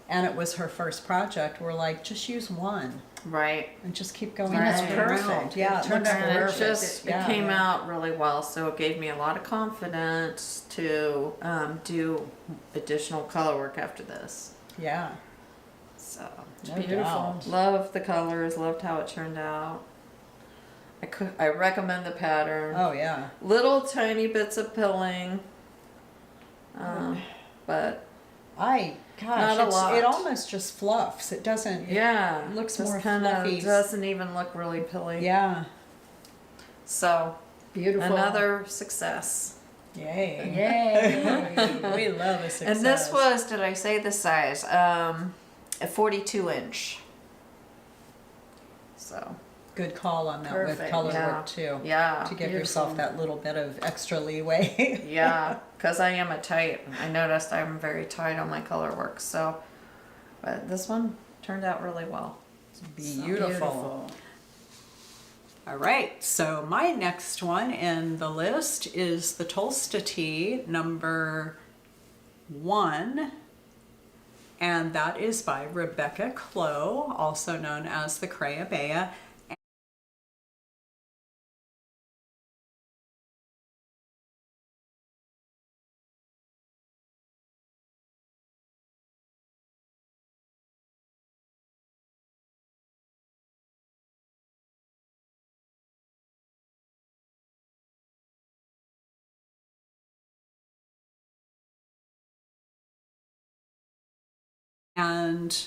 and it was her first project, we're like, just use one Right. and just keep going And it's round and perfect. round. Yeah, It turned out And it perfect. just Yeah. it came out really well, so it gave me a lot of confidence to do additional color work after this. Yeah. So No Beautiful. doubt. loved the colors, loved how it turned out. I recommend the pattern. Oh yeah. Little tiny bits of pilling, but Gosh, Not a lot. it almost just fluffs. It doesn't. yeah, It looks just more kinda fluffy. doesn't even look really pilly. Yeah. So Beautiful. another success. Yay. Yay. We love a success. And this was, did I say the size? A 42 inch. So good call on that with Perfect. color Yeah. work too. yeah, To give Beautiful. yourself that little bit of extra leeway. yeah, because I am a tight. I noticed I'm very tight on my color work. So, but this one turned out really well. Beautiful. All right, so my next one in the list is the Tolsta tee number 1, and that is by Rebecca Clow, also known as the Creabea. And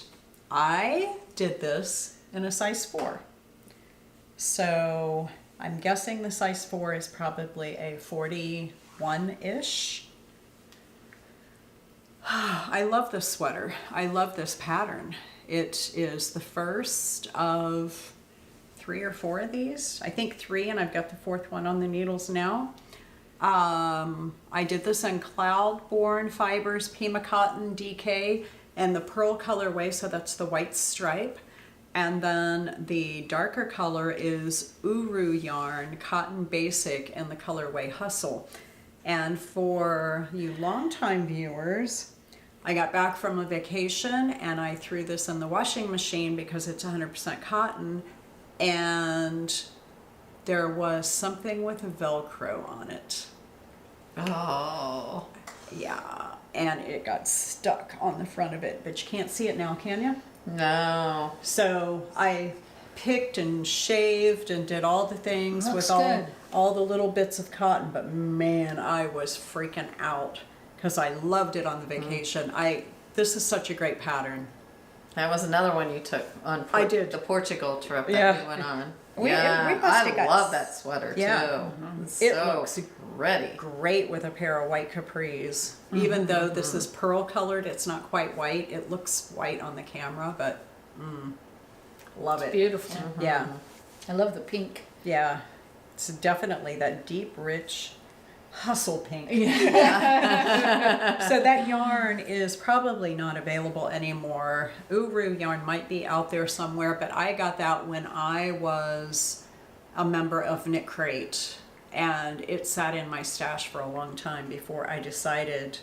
I did this in a size 4. So I'm guessing the size 4 is probably a 41-ish. I love this sweater. I love this pattern. It is the first of 3 or 4 of these. I think 3, and I've got the 4th one on the needles now. I did this in Cloud-Born Fibers, Pima Cotton DK, and the pearl colorway, so that's the white stripe. And then the darker color is Uru yarn, Cotton Basic, and the colorway Hustle. And for you longtime viewers, I got back from a vacation and I threw this in the washing machine because it's 100% cotton, and there was something with a Velcro on it. Oh, Yeah, and it got stuck on the front of it, but you can't see it now, can you? no. So I picked and shaved and did all the things Looks with good. all the little bits of cotton, but man, I was freaking out because I loved it on the vacation. This is such a great pattern. That was another one you took on I did. the Portugal trip that Yeah. we went on. We yeah, must I have got love that sweater Yeah. too. It's It so looks ready. Great with a pair of white capris. Even though this is pearl colored, it's not quite white. It looks white on the camera, but love it. Beautiful. Yeah, I love the pink. yeah. It's definitely that deep, rich hustle pink. So that yarn is probably not available anymore. Uru yarn might be out there somewhere, but I got that when I was a member of Knit Crate, and it sat in my stash for a long time before I decided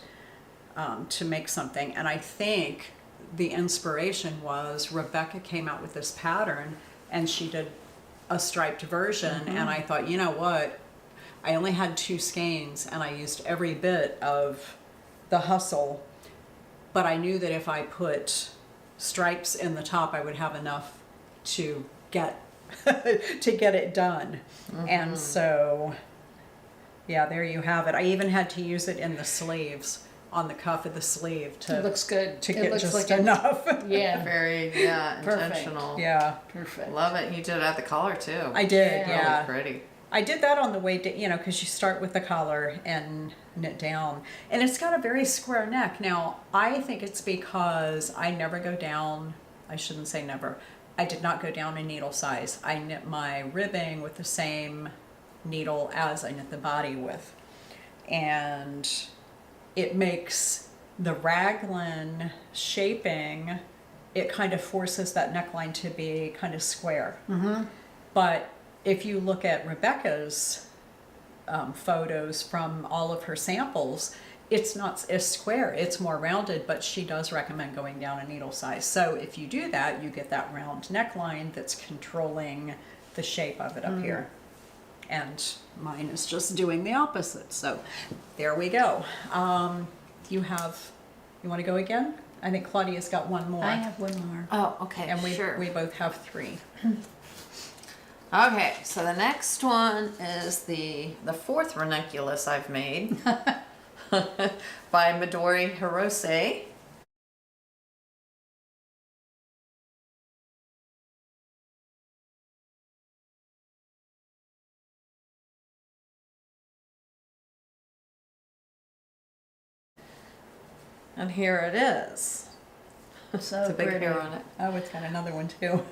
to make something. And I think the inspiration was Rebecca came out with this pattern and she did a striped version, and I thought, you know what, I only had 2 skeins and I used every bit of the hustle, but I knew that if I put stripes in the top I would have enough to get to get it done. And so yeah, there you have it. I even had to use it in the sleeves, on the cuff of the sleeve, It looks good. to It get looks just like enough. Yeah. Very Perfect. intentional. Yeah, Perfect. Love it. You did it at the collar too. I did. Yeah. Yeah, Really pretty. I did that on the way to, because you start with the collar and knit down. And it's got a very square neck. Now, I think it's because I never go down, I shouldn't say never, I did not go down in needle size. I knit my ribbing with the same needle as I knit the body with. And it makes the raglan shaping it kind of forces that neckline to be kind of square. But if you look at Rebecca's photos from all of her samples, it's not as square, it's more rounded, but she does recommend going down a needle size. So if you do that, you get that round neckline that's controlling the shape of it up here. And mine is just doing the opposite. So there we go. You want to go again? I think Claudia's got one more. I have one more. Oh, okay, And sure. we both have 3. Okay, so the next one is the fourth ranunculus I've made by Midori Hirose. And here it is. So It's a big pretty. hair on it. Oh, it's got another one too.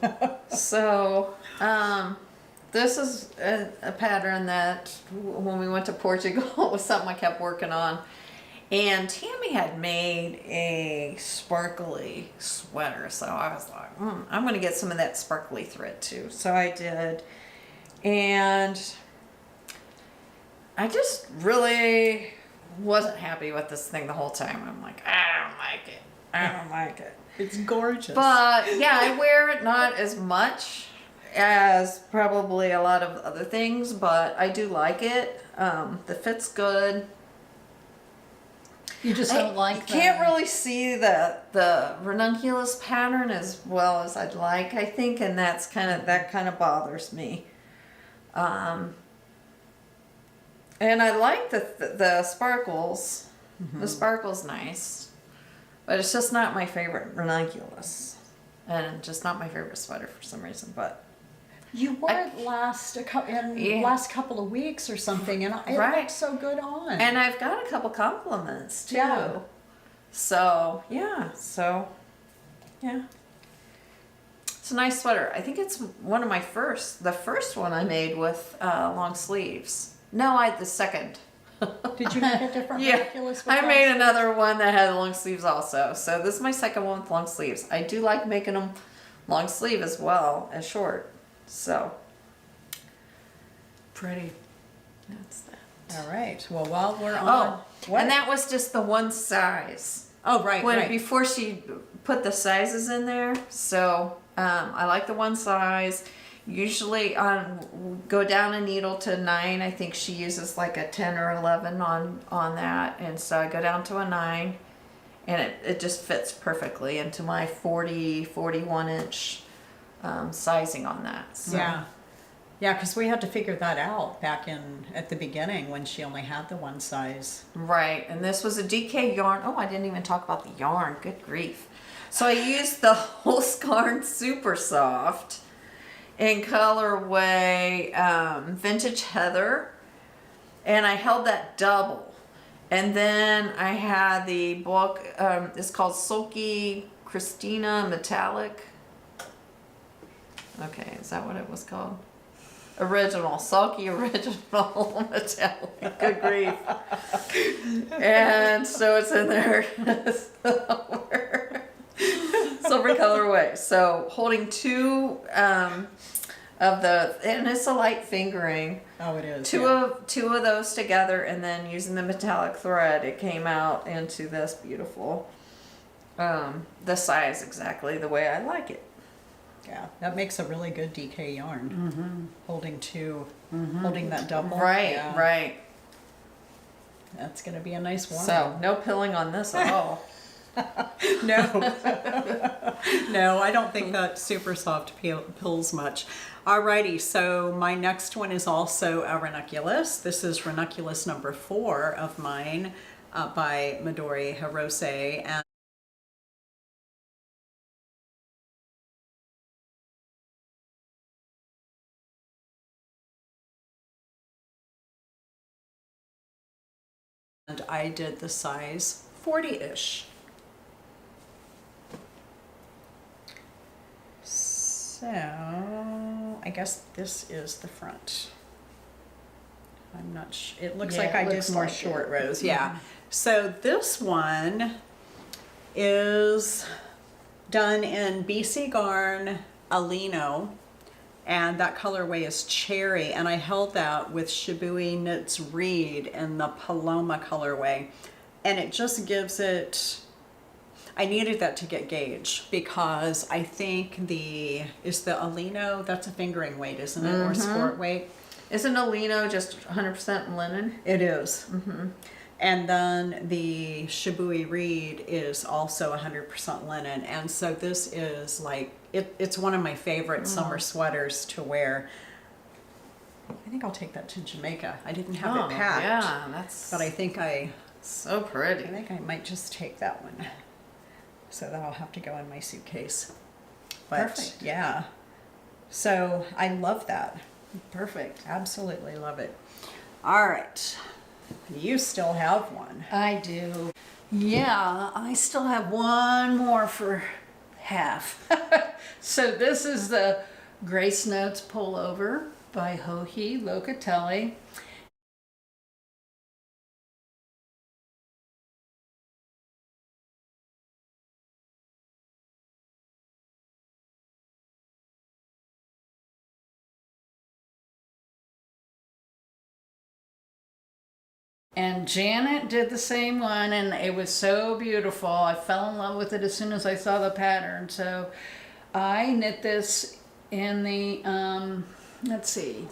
So, this is a pattern that when we went to Portugal, it was something I kept working on. And Tammi had made a sparkly sweater. So I was like, I'm going to get some of that sparkly thread too. So I did. And I just really wasn't happy with this thing the whole time. I'm like, I don't like it. I don't like it. It's gorgeous. But yeah, I wear it not as much as probably a lot of other things, but I do like it. The fit's good. You just don't like You can't really see the ranunculus pattern as well as I'd like, I think, and that kind of bothers me. And I like the sparkles. The sparkle's nice. But it's just not my favorite ranunculus. And just not my favorite sweater for some reason. But you wore it last couple of weeks or something, and it looked so good on. And I've got a couple compliments too. Yeah. So yeah. It's a nice sweater. I think it's one of the first one I made with long sleeves. No, the second. Did you make a different ranunculus? I made another one that had long sleeves also. So this is my second one with long sleeves. I do like making them long sleeve as well as short. So Pretty. that's that. All right. Well, while we're on, And that was just the one size. right. Before she put the sizes in there. So I like the one size. Usually go down a needle to 9. I think she uses like a 10 or 11 on that. And so I go down to a 9 and it just fits perfectly into my 41 inch sizing on that. So. Yeah, because we had to figure that out back at the beginning when she only had the one size. Right, and this was a DK yarn. Oh, I didn't even talk about the yarn. Good grief. So I used the Holskarn Super Soft in colorway Vintage Heather, and I held that double. And then I had the book, it's called Sulky Christina Metallic. Okay, is that what it was called? Original, Sulky Original Metallic. Good grief. And so it's in there. Silver colorway. So holding 2 of the, and it's a light fingering. Oh, it is. Two of those together, and then using the metallic thread, it came out into this beautiful, the size exactly the way I like it. Yeah, that makes a really good DK yarn. Holding 2, holding that double. Right, Yeah. right. That's going to be a nice one. So no pilling on this at all. No. No, I don't think that super soft pills much. Alrighty, so my next one is also a ranunculus. This is ranunculus number 4 of mine by Midori Hirose. And I did the size 40-ish. So I guess this is the front. I'm not sure. It looks like I did more short rows. Yeah. So this one is done in BC Garn Alino, and that colorway is Cherry, and I held that with Shibui Knits Reed in the Paloma colorway, and it just gives it, I needed that to get gauge because I think is the Alino, that's a fingering weight, isn't it, or sport weight? Isn't Alino just 100% linen? It is. And then the Shibui Reed is also 100% linen. And so this is like, it's one of my favorite summer sweaters to wear. I think I'll take that to Jamaica. I didn't have it packed. Yeah, that's But I think so pretty. I think I might just take that one. So that'll have to go in my suitcase. But Perfect. yeah. So I love that. Perfect. Absolutely love it. All right. You still have one. I do. Yeah, I still have one more for half. So this is the Grace Notes Pullover by Joji Locatelli. And Janet did the same one, and it was so beautiful. I fell in love with it as soon as I saw the pattern. So I knit this in the, let's see,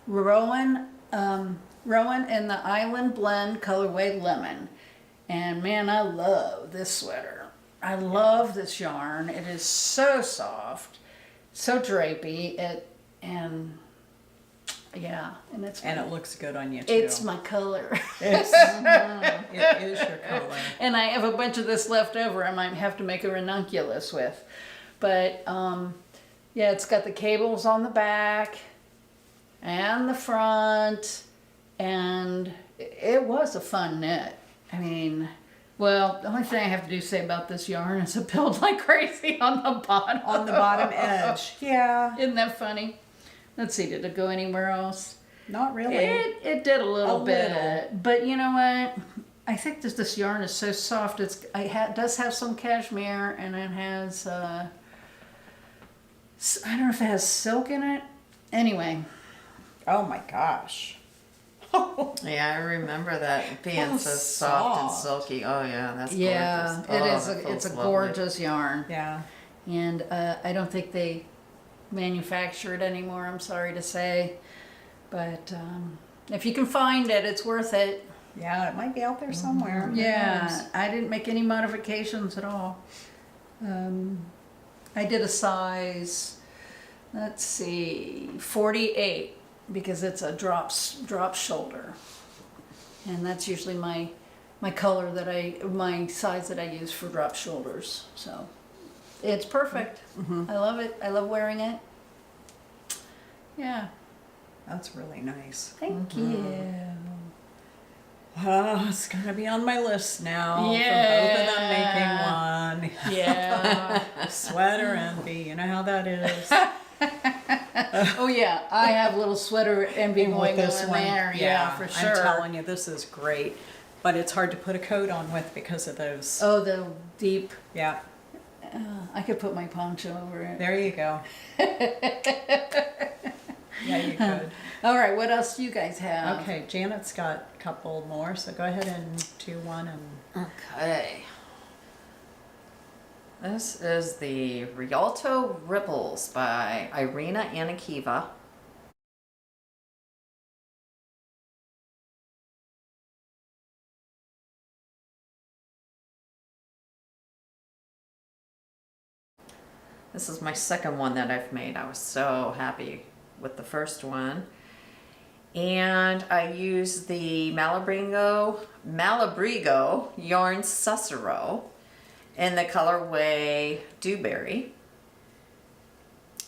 Rowan in the Island Blend colorway Lemon. And man, I love this sweater. I love this yarn. It is so soft, so drapey. Yeah, and And it looks good on you too. it's my color. It is your color. And I have a bunch of this left over I might have to make a ranunculus with. But yeah, it's got the cables on the back and the front, and it was a fun knit. I mean, well, the only thing I have to do say about this yarn is it builds like crazy on the bottom. On the bottom edge. Yeah. Isn't that funny? Let's see, did it go anywhere else? Not really. It did a little A bit, little. but you know what? I think this yarn is so soft. It does have some cashmere, and it has I don't know if it has silk in it. Anyway, Oh my gosh. Yeah, I remember that being Oh, so soft and soft. silky. Oh yeah, that's yeah, gorgeous. it Oh, is. that It's a feels lovely. gorgeous yarn, Yeah. and I don't think they manufacture it anymore. I'm sorry to say, but if you can find it, it's worth it. Yeah, it might be out there somewhere. Who knows? Yeah, I didn't make any modifications at all. I did a size, let's see, 48 because it's a drop shoulder, and that's usually my color my size that I use for drop shoulders. So it's perfect. I love it. I love wearing it. Yeah. That's really nice. Thank you. Oh, it's gonna be on my list now. Yeah. For both of them making one. Yeah. Sweater envy. You know how that is. Oh yeah, I have little sweater envy And going with on this in one, there. Yeah, for sure. I'm telling you, this is great. But it's hard to put a coat on with because of those. Oh, the deep. Yeah, I could put my poncho over it. there you go. Yeah, you could. All right, what else do you guys have? Okay, Janet's got a couple more, so go ahead and do one and. Okay. This is the Rialto Ripples by Irina Anakiva. This is my second one that I've made. I was so happy with the first one. And I used the Malabrigo Yarn Cicero in the colorway Dewberry.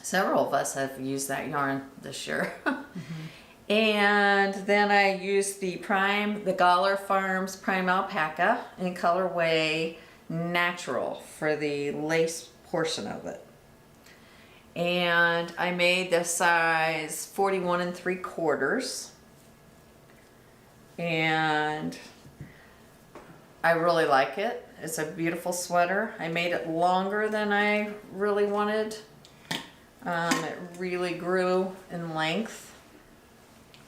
Several of us have used that yarn this year. And then I used the Galler Farms Prime Alpaca in colorway Natural for the lace portion of it. And I made the size 41 3/4. And I really like it. It's a beautiful sweater. I made it longer than I really wanted. It really grew in length,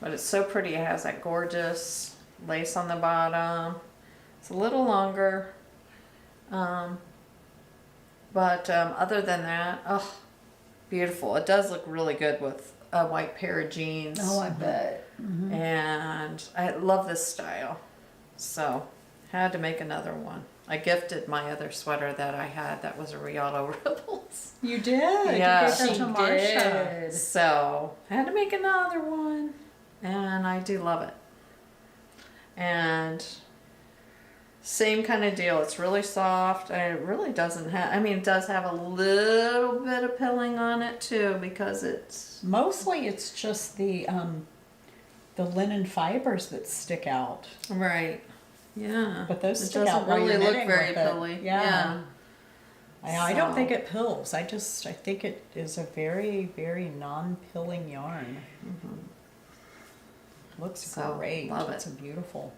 but it's so pretty. It has that gorgeous lace on the bottom. It's a little longer, but other than that, oh, beautiful. It does look really good with a white pair of jeans. Oh, I bet. And I love this style, so had to make another one. I gifted my other sweater that I had that was a Rialto Rebels. You did. Yeah, you gave that to Marsha. So I had to make another one, and I do love it. And same kind of deal. It's really soft. And it really doesn't have. I mean, it does have a little bit of pilling on it too, because it's Mostly, it's just the linen fibers that stick out. right. Yeah, But those it stick doesn't out while really you're look knitting very with it. pilly. Yeah. I don't So- think it pills. I think it is a very, very non-pilling yarn. Looks So, great. love It's it. a beautiful.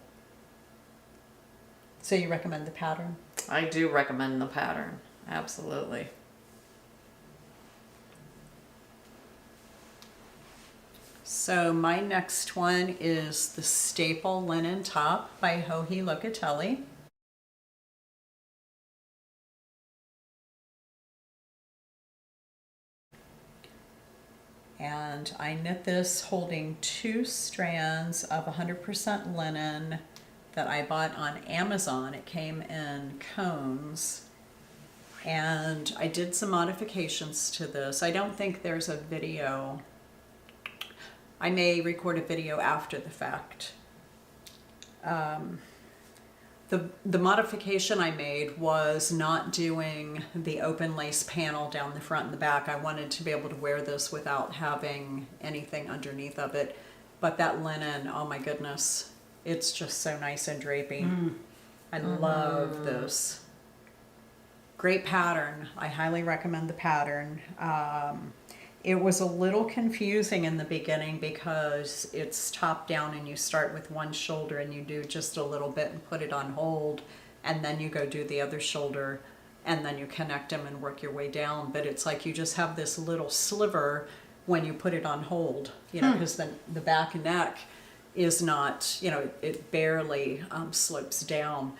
So you recommend the pattern? I do recommend the pattern. Absolutely. So my next one is the Staple Linen Top by Joji Locatelli. And I knit this holding 2 strands of 100% linen that I bought on Amazon. It came in cones. And I did some modifications to this. I don't think there's a video. I may record a video after the fact. The modification I made was not doing the open lace panel down the front and the back. I wanted to be able to wear this without having anything underneath of it. But that linen, oh my goodness, it's just so nice and drapey. I love this. Great pattern. I highly recommend the pattern. It was a little confusing in the beginning because it's top down and you start with one shoulder and you do just a little bit and put it on hold, and then you go do the other shoulder and then you connect them and work your way down. But it's like you just have this little sliver when you put it on hold, you know, because then the back and neck is not, you know, it barely slopes down.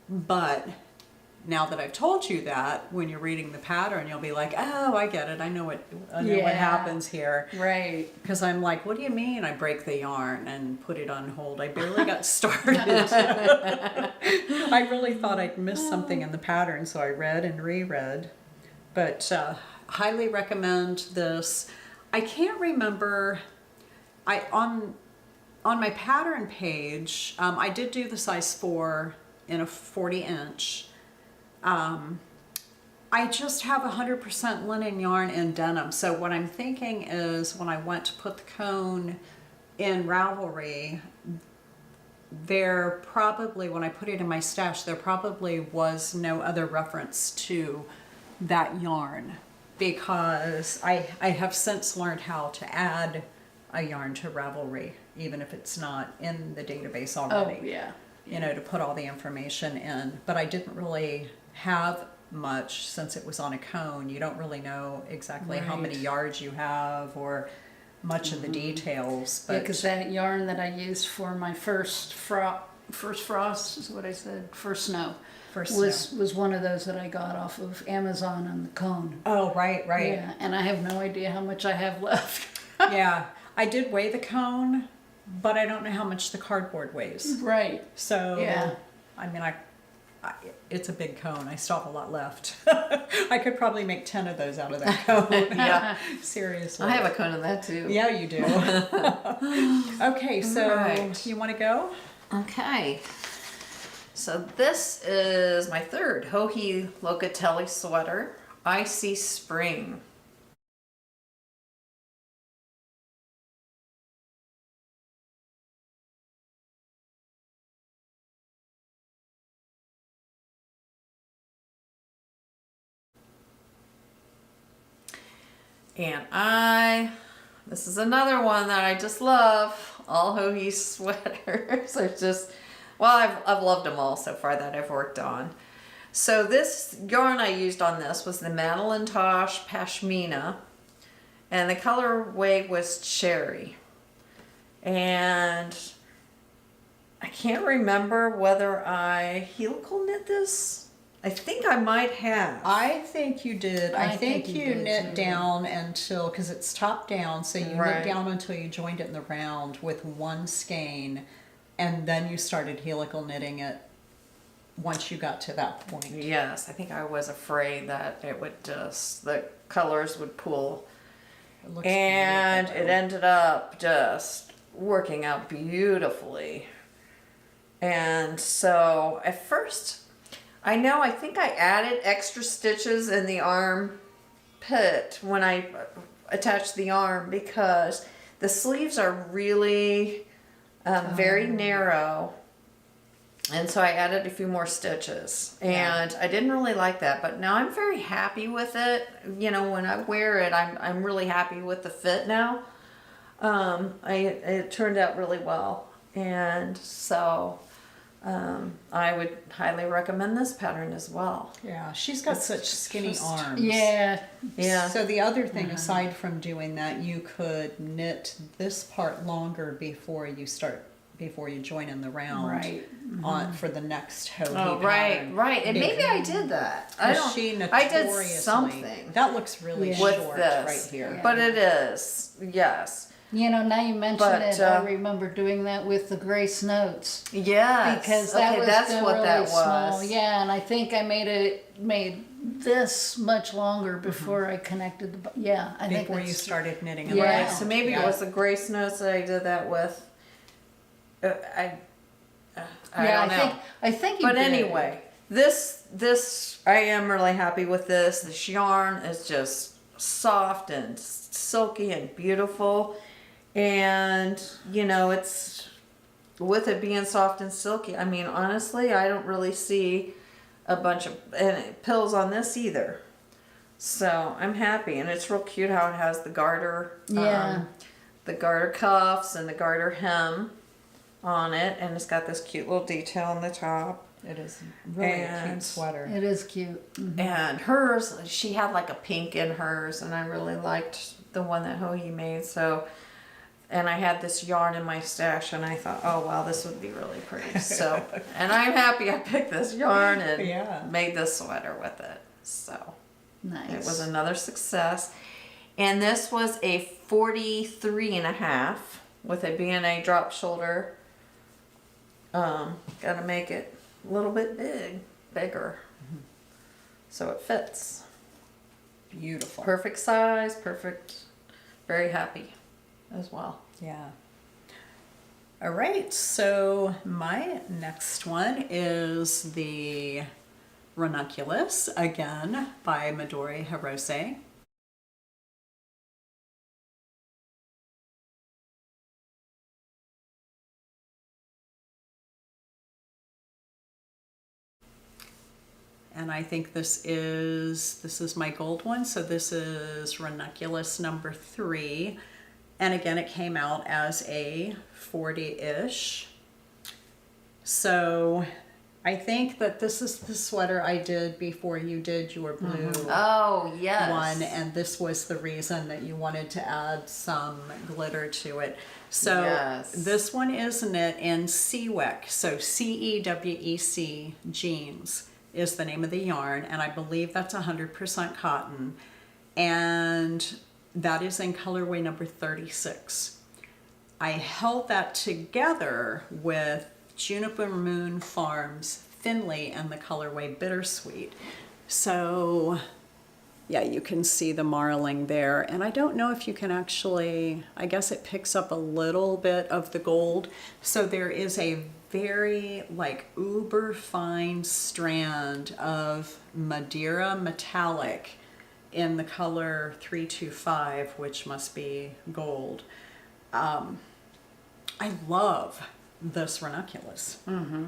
But now that I've told you that, when you're reading the pattern, you'll be like, oh, I get it. I know what happens here. Right. Because I'm like, what do you mean I break the yarn and put it on hold? I barely got started. I really thought I'd missed something in the pattern, so I read and reread. But highly recommend this. I can't remember. On my pattern page, I did do the size 4 in a 40-inch. I just have 100% linen yarn and denim. So what I'm thinking is when I went to put the cone in Ravelry, there probably, when I put it in my stash, there probably was no other reference to that yarn, because I have since learned how to add a yarn to Ravelry, even if it's not in the database already. Oh, yeah. You know, to put all the information in. But I didn't really have much since it was on a cone. You don't really know exactly how many Right. yards you have or much of the details. Yeah, But because that yarn that I used for my first frost is what I said, first snow, first was one of those that I got off of Amazon on the cone. Oh, right. Yeah, and I have no idea how much I have left. Yeah. I did weigh the cone, but I don't know how much the cardboard weighs. Right. So, Yeah. I mean, it's a big cone. I still have a lot left. I could probably make 10 of those out of that cone. Yeah. Seriously. I have a cone of that too. Yeah, you do. Okay, so Right. you want to go? Okay. So this is my third Joji Locatelli sweater, Icy Spring. And this is another one that I just love. All Joji sweaters are just Well, I've loved them all so far that I've worked on. So this yarn I used on this was the Madelinetosh Pashmina, and the colorway was Cherry. And I can't remember whether I helical knit this. I think I might have. I think you did. I think you did knit too. down until, because it's top down, so you Right. knit down until you joined it in the round with one skein, and then you started helical knitting it once you got to that point. Yes, I think I was afraid that it would just, the colors would pull. It looks And beautiful, it ended up just working out beautifully. And so at first, I think I added extra stitches in the arm pit when I attached the arm, because the sleeves are really very narrow. And so I added a few more stitches, and I didn't really like that, but now I'm very happy with it. You know, when I wear it, I'm really happy with the fit now. It turned out really well, and so I would highly recommend this pattern as well. Yeah, she's got such skinny just- arms. Yeah. Yeah. So the other thing, aside from doing that, you could knit this part longer before you join in the round. Right. On for the next Hohi Oh, pattern. right. And maybe I did that. I don't. She I did notoriously- something That looks really Yeah. with short this right here. but it is, yes. You know, now you mention But, it, I remember doing that with the Grace Notes. Yes. Because that okay, was that's the what really that small. was. Yeah, and I think I made this much longer before I connected the. Yeah, I think Before you that's- started knitting Yeah. around. Right. So maybe it was the Grace Notes that I did that with. I Yeah, don't know. I think you But did. anyway, this I am really happy with this. This yarn is just soft and silky and beautiful, and you know, it's with it being soft and silky. I mean, honestly, I don't really see a bunch of pills on this either. So I'm happy, and it's real cute how it has the garter, Yeah. the garter cuffs and the garter hem on it, and it's got this cute little detail on the top. It is really a And- cute sweater. It is cute. And hers, she had like a pink in hers, and I really liked the one that Hohi made. So, and I had this yarn in my stash, and I thought, oh wow, this would be really pretty. So, and I'm happy I picked this yarn and Yeah. made this sweater with it. So Nice. it was another success. And this was a 43.5 with it being a drop shoulder. Gotta make it a little bit bigger. So it fits. Beautiful. Perfect size, perfect. Very happy as well. Yeah. All right, so my next one is the Ranunculus, again by Midori Hirose. And I think this is my gold one, so this is Ranunculus number 3. And again, it came out as a 40-ish. So I think that this is the sweater I did before you did your blue Oh, yes. one, and this was the reason that you wanted to add some glitter to it. So Yes. this one is knit in CWEC, so CEWEC jeans is the name of the yarn, and I believe that's 100% cotton, and that is in colorway number 36. I held that together with Juniper Moon Farms Finley and the colorway Bittersweet. So yeah, you can see the marling there, and I don't know if you can actually, I guess it picks up a little bit of the gold. So there is a very like uber fine strand of Madeira metallic in the color 325, which must be gold. I love this Ranunculus.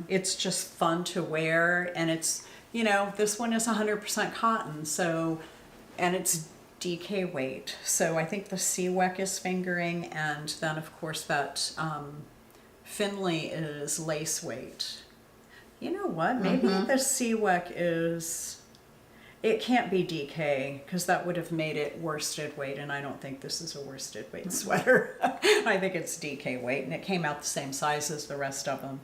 It's just fun to wear, and it's, you know, this one is 100% cotton, so, and it's DK weight. So I think the CWEC is fingering, and then of course that Finley is lace weight. You know what? Maybe the Seaweck is, it can't be DK because that would have made it worsted weight, and I don't think this is a worsted weight sweater. I think it's DK weight, and it came out the same size as the rest of them.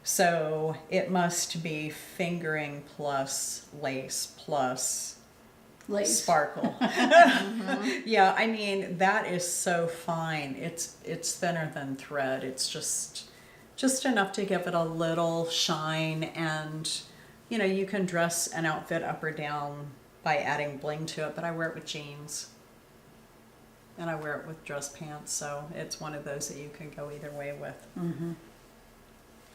So it must be fingering plus lace plus Lace. sparkle. Yeah, I mean, that is so fine. It's thinner than thread. It's just enough to give it a little shine, and you know, you can dress an outfit up or down by adding bling to it, but I wear it with jeans and I wear it with dress pants, so it's one of those that you can go either way with.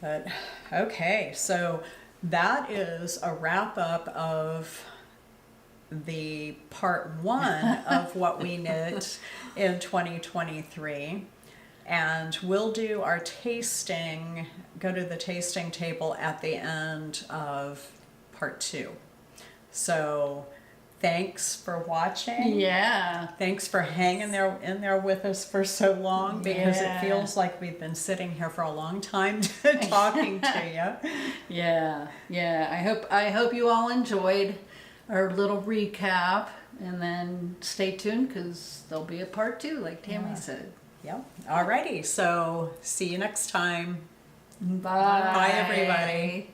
But okay, so that is a wrap up of the part 1 of what we knit in 2023. And we'll do our tasting, go to the tasting table at the end of part 2. So thanks for watching. Yeah. Thanks for hanging in there with us for so long, because it feels like we've been sitting here for a long time talking to you. Yeah. I hope you all enjoyed our little recap, and then stay tuned because there'll be a part 2, like Tammi said. Yep. Alrighty. So see you next time. Bye. Bye, everybody.